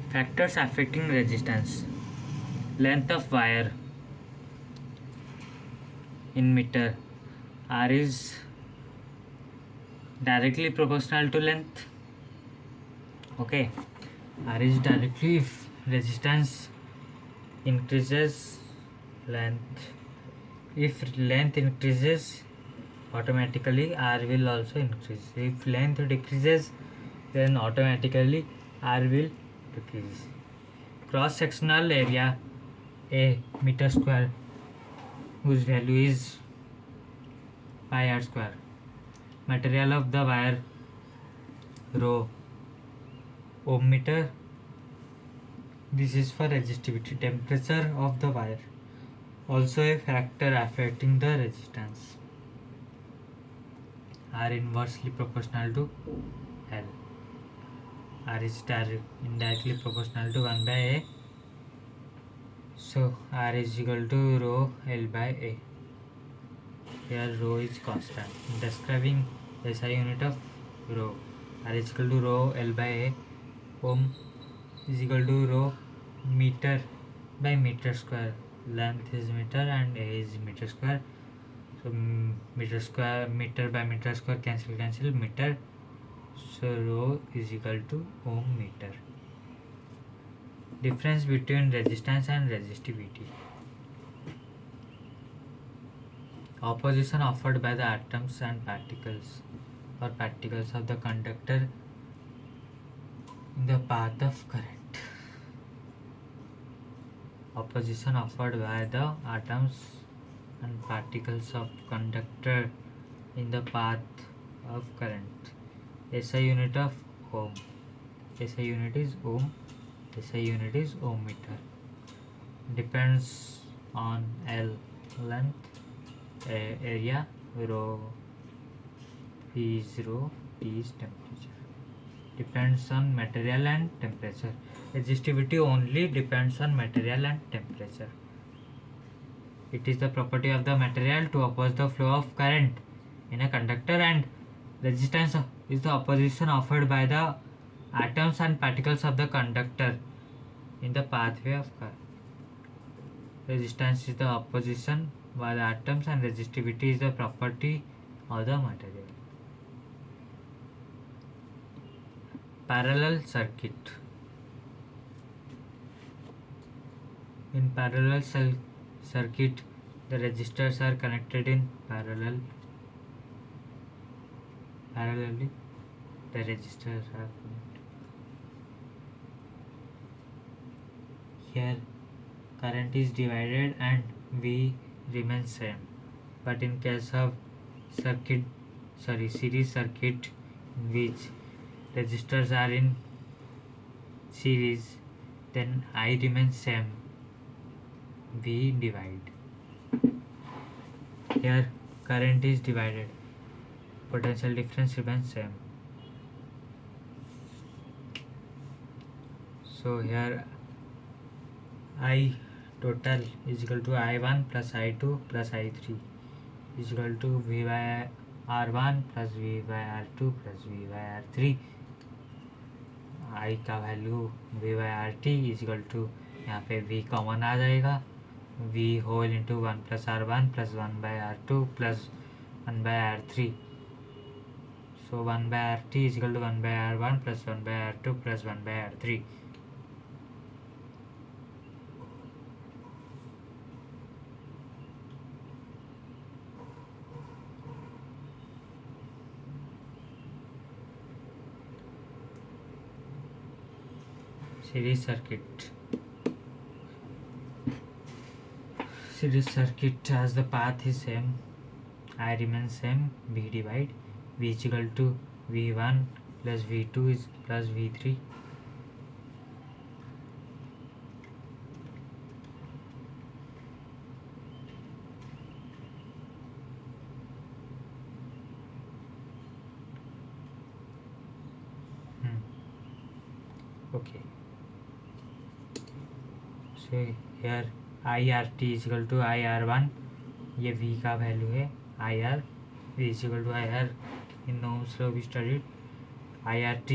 Factors affecting resistance. Length of wire in meter. R is directly proportional to length. Okay. R is directly, if resistance increases, length, if length increases, automatically R will also increase. If length decreases, then automatically R will decrease. Cross sectional area a meter square, whose value is pi r square. Material of the wire rho ohm meter. This is for resistivity. Temperature of the wire, also a factor affecting the resistance. R inversely proportional to L. R is indirectly proportional to 1 by A. So R is equal to rho L by A. Here rho is constant. Describing SI unit of rho. R is equal to rho L by A. Ohm is equal to rho meter by meter square. Length is meter and A is meter square. So meter by meter square cancel meter. So rho is equal to ohm meter. Difference between resistance and resistivity. Opposition offered by the atoms and particles or particles of the conductor in the path of current. Opposition offered by the atoms and particles of conductor in the path of current. SI unit of ohm. SI unit is ohm. SI unit is ohm meter. Depends on L, length, area, rho, V is rho, T is temperature. Depends on material and temperature. Resistivity only depends on material and temperature. It is the property of the material to oppose the flow of current in a conductor, and resistance is the opposition offered by the atoms and particles of the conductor in the pathway of current. Resistance is the opposition by the atoms and resistivity is the property of the material. Parallel circuit. In parallel circuit, the resistors are connected in parallelly. The resistors are connected. Here current is divided and V remains same. But in case of series circuit, in which resistors are in series, then I remains same, V divide. Here current is divided, potential difference remains same. So here I total is equal to I1 plus I2 plus I3 is equal to V by R1 plus V by R2 plus V by R3. I का value V by RT is equal to, यहाँ पे V common आ जाएगा, V whole into 1 plus R1 plus 1 by R2 plus 1 by R3. So 1 by RT is equal to 1 by R1 plus 1 by R2 plus 1 by R3. Series circuit as the path is same, I remains same, V divide, V is equal to V1 plus V2 is plus V3. Okay, so here IRT is equal to IR1, ये V का value है, IR V is equal to IR in Ohm's law we studied, IRT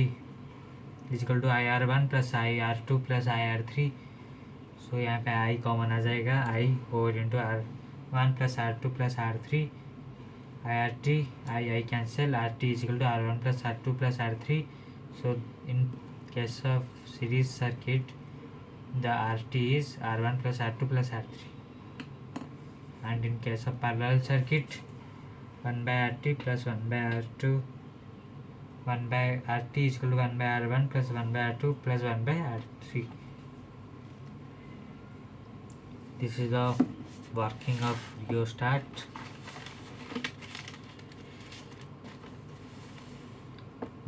is equal to IR1 plus IR2 plus IR3. सो यहाँ पे I common आ जाएगा, I over into R1 plus R2 plus R3, IRT I cancel, RT is equal to R1 plus R2 plus R3. So in case of series circuit, the RT is R1 plus R2 plus R3, and in case of parallel circuit, 1 by RT plus 1 by R2, 1 by RT is equal to 1 by R1 plus 1 by R2 plus 1 by R3. This is the working of rheostat.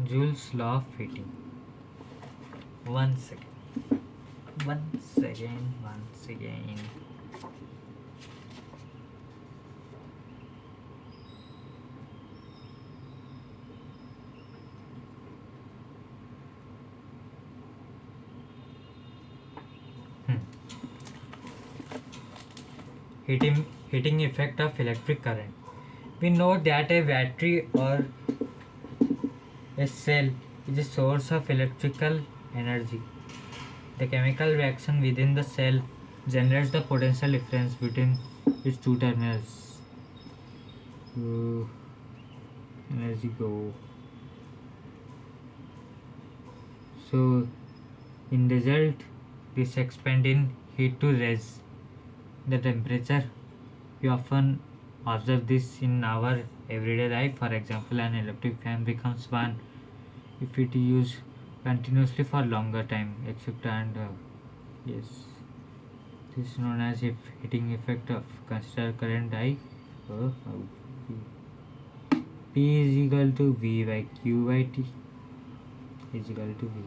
Joule's law of heating. Once again. Heating effect of electric current. We know that a battery or a cell is a source of electrical energy. The chemical reaction within the cell generates the potential difference between its two terminals. Energy go. So in result, this expand in heat to raise the temperature. We often observe this in our everyday life. For example, an electric fan becomes one if it is used continuously for longer time, except and yes, this is known as heating effect of consider current I. P is equal to V by Q by T is equal to V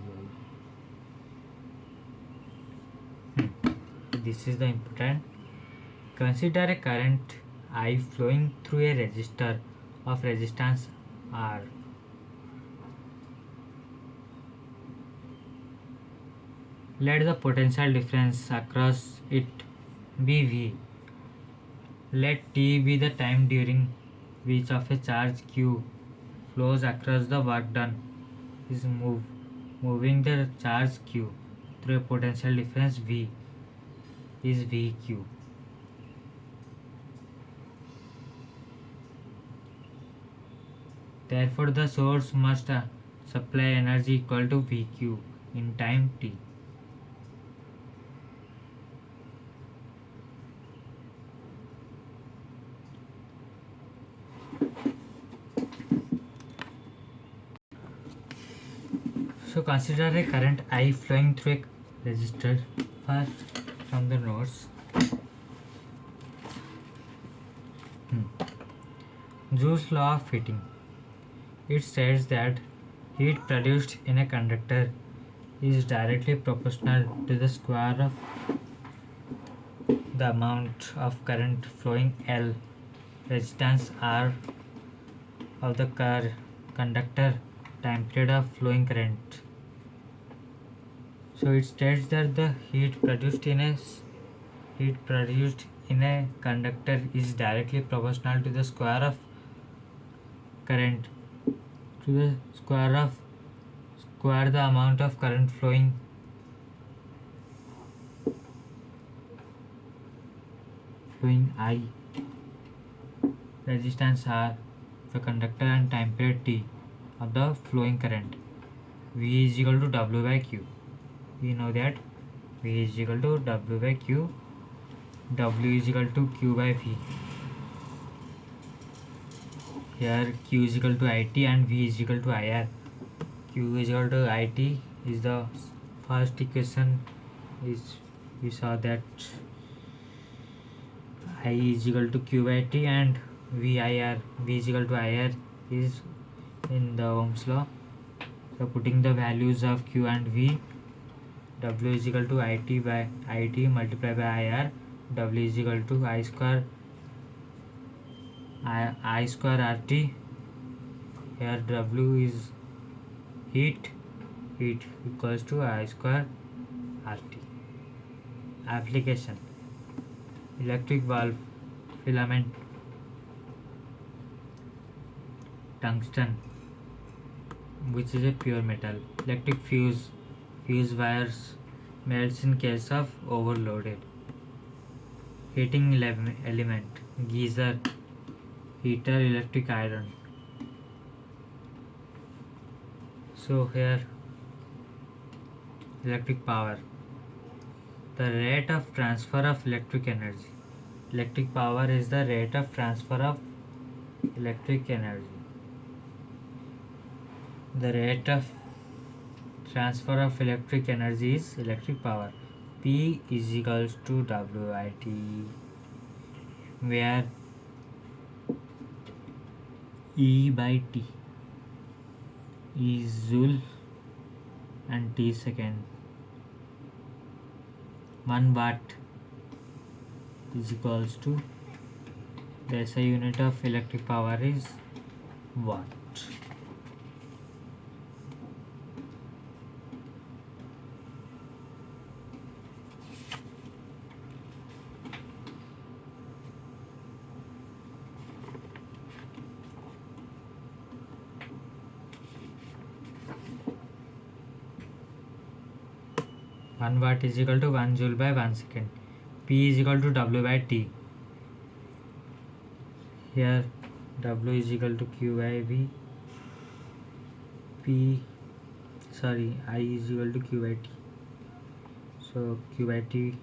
by. This is the important. Consider a current I flowing through a resistor of resistance R. Let the potential difference across it be V. Let T be the time during which of a charge Q flows across the work done is moving the charge Q through a potential difference V is VQ. Therefore, the source must supply energy equal to VQ in time T. So consider a current I flowing through a resistor from the nodes. Joule's law of heating. It says that heat produced in a conductor is directly proportional to the square of the amount of current flowing L, resistance R of the conductor, time period of flowing current. So it states that the heat produced in a conductor is directly proportional to the square of current to the square the amount of current flowing I, resistance R, the conductor, and time period T of the flowing current. V is equal to W by Q. We know that V is equal to W by Q. W is equal to Q by V. Here Q is equal to IT and V is equal to IR. Q is equal to IT is the first equation. We saw that I is equal to Q by T and V is equal to IR is in the Ohm's law. So putting the values of Q and V, W is equal to IT by IT multiplied by IR. W is equal to I square RT. Here W is heat heat equals to I square RT. Application: electric valve, filament, tungsten, which is a pure metal, electric fuse wires, melts in case of overloaded, heating element, geyser, heater, electric iron. So here, electric power, the rate of transfer of electric energy. Electric power is the rate of transfer of electric energy. The rate of transfer of electric energy is electric power. P is equals to WIT, where E by T is joule and T second. 1 watt is equals to, the SI unit of electric power is watt. One watt is equal to 1 joule by 1 second. P is equal to W by T. Here W is equal to Q by V. I is equal to Q by T. So Q by T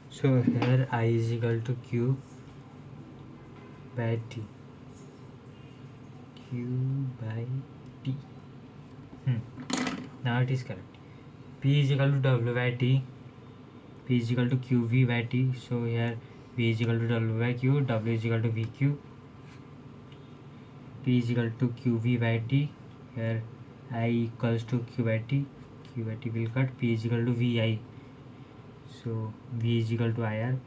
so here I is equal to Q by T. Q by T. Now it is correct. P is equal to W by T. P is equal to QV by T. So here V is equal to W by Q. W is equal to VQ. P is equal to QV by T. Here I equals to Q by T. Q by T will cut. P is equal to VI. So V is equal to IR.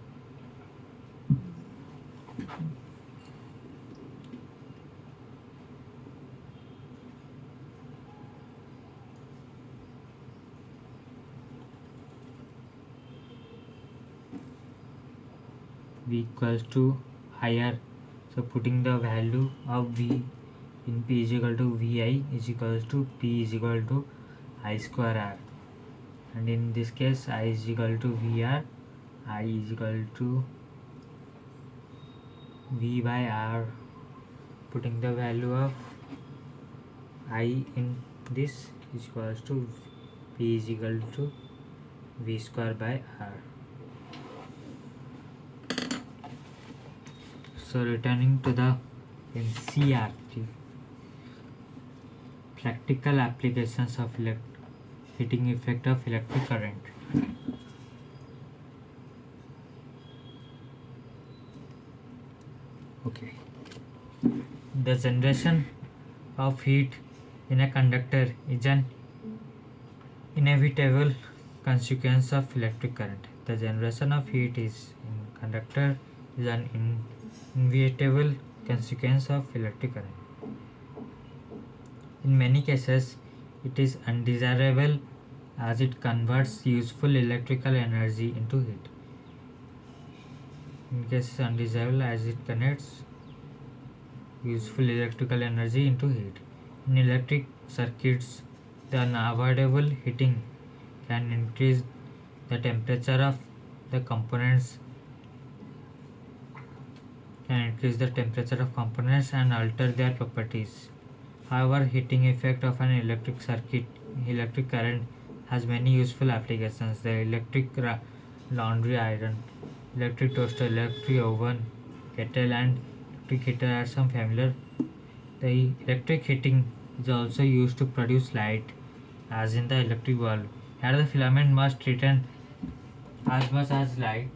V equals to IR. So putting the value of V in P is equal to VI is equals to P is equal to I square R. And in this case I is equal to VR, I is equal to V by R. Putting the value of I in this is equals to P is equal to V square by R. So returning to the NCERT, practical applications of heating effect of electric current. Okay. The generation of heat in a conductor is an inevitable consequence of electric current. The generation of heat is in conductor is an inevitable consequence of electric current. In many cases, it is undesirable as it converts useful electrical energy into heat. In cases undesirable as it converts useful electrical energy into heat. In electric circuits, the unavoidable heating can increase the temperature of the components and alter their properties. However, heating effect of an electric current has many useful applications. The electric laundry iron, electric toaster, electric oven, kettle and electric heater are some familiar. The electric heating is also used to produce light, as in the electric bulb. Here the filament must return as much as light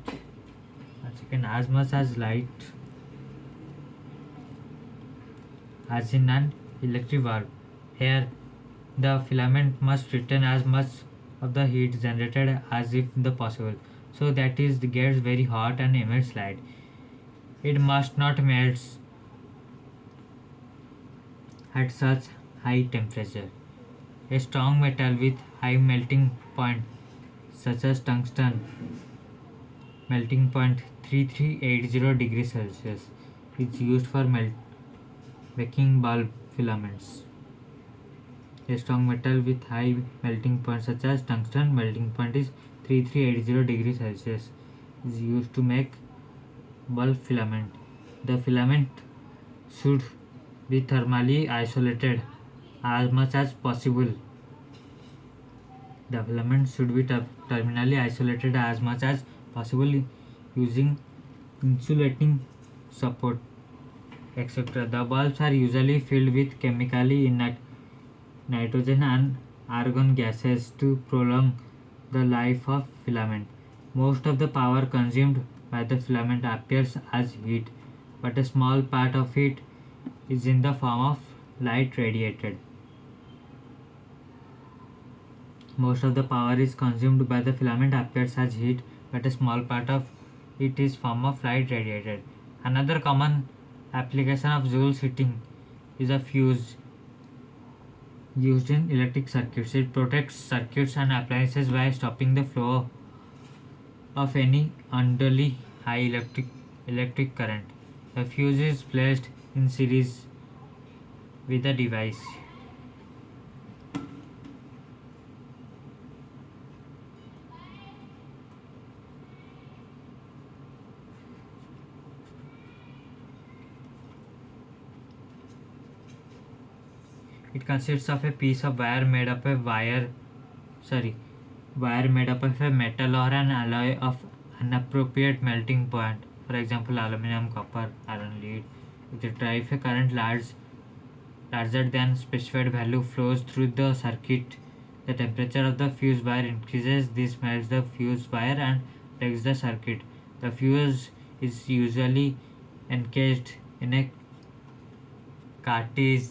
as in an electric bulb. Here the filament must retain as much of the heat generated as if the possible. so that is gets very hot and emits light. It must not melt at such high temperature. A strong metal with high melting point such as tungsten, melting point 3380 degrees Celsius, is used for making bulb filaments. A strong metal with high melting point such as tungsten, melting point is 3380 degrees Celsius, is used to make bulb filament. The filament should be thermally isolated as much as possible. The filament should be terminally isolated as much as possible using insulating support, etc. The bulbs are usually filled with chemically inert nitrogen and argon gases to prolong the life of filament. Most of the power consumed by the filament appears as heat, but a small part of it is in the form of light radiated. Most of the power is consumed by the filament appears as heat, but a small part of it is form of light radiated. Another common application of Joule heating is a fuse used in electric circuits. It protects circuits and appliances by stopping the flow of any unduly high electric current. The fuse is placed in series with the device. It consists of a piece of wire made up of wire made up of a metal or an alloy of inappropriate melting point, for example aluminum, copper, iron, lead, etc. If a current larger than specified value flows through the circuit, the temperature of the fuse wire increases. This melts the fuse wire and breaks the circuit. The fuse is usually encased in a cartridge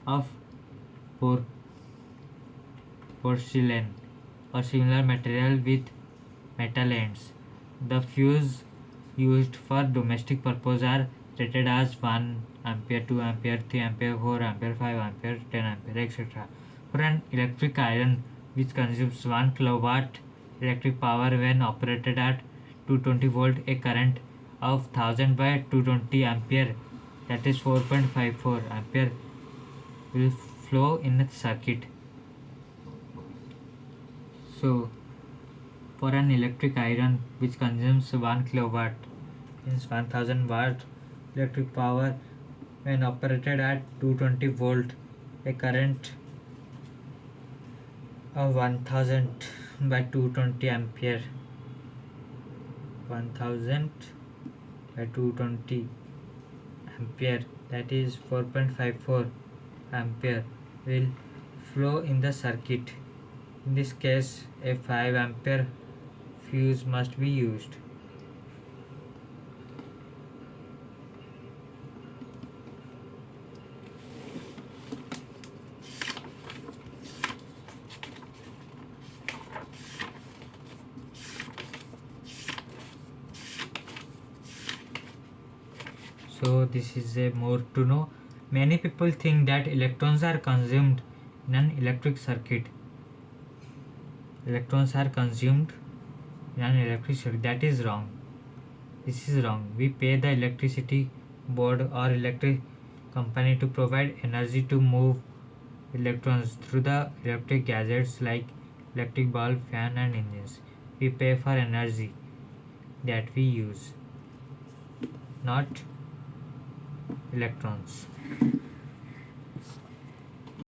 of porcelain or similar material with metal ends. The fuse used for domestic purpose are rated as 1 ampere, 2 ampere, 3 ampere, 4 ampere, 5 ampere, 10 ampere, etc. For an electric iron which consumes 1 kilowatt electric power when operated at 220 volt, a current of 1000 by 220 ampere, that is 4.54 ampere, will flow in a circuit. So for an electric iron which consumes 1 kilowatt means 1000 watt electric power when operated at 220 volt, a current of 1000 by 220 ampere, 1000 by 220 ampere, that is 4.54 ampere, will flow in the circuit. In this case, a 5 ampere fuse must be used. So this is a more to know. Many people think that electrons are consumed in an electric circuit. Electrons are consumed in an electric circuit. That is wrong. This is wrong. We pay the electricity board or electric company to provide energy to move electrons through the electric gadgets like electric bulb, fan and engines. We pay for energy that we use, not electrons.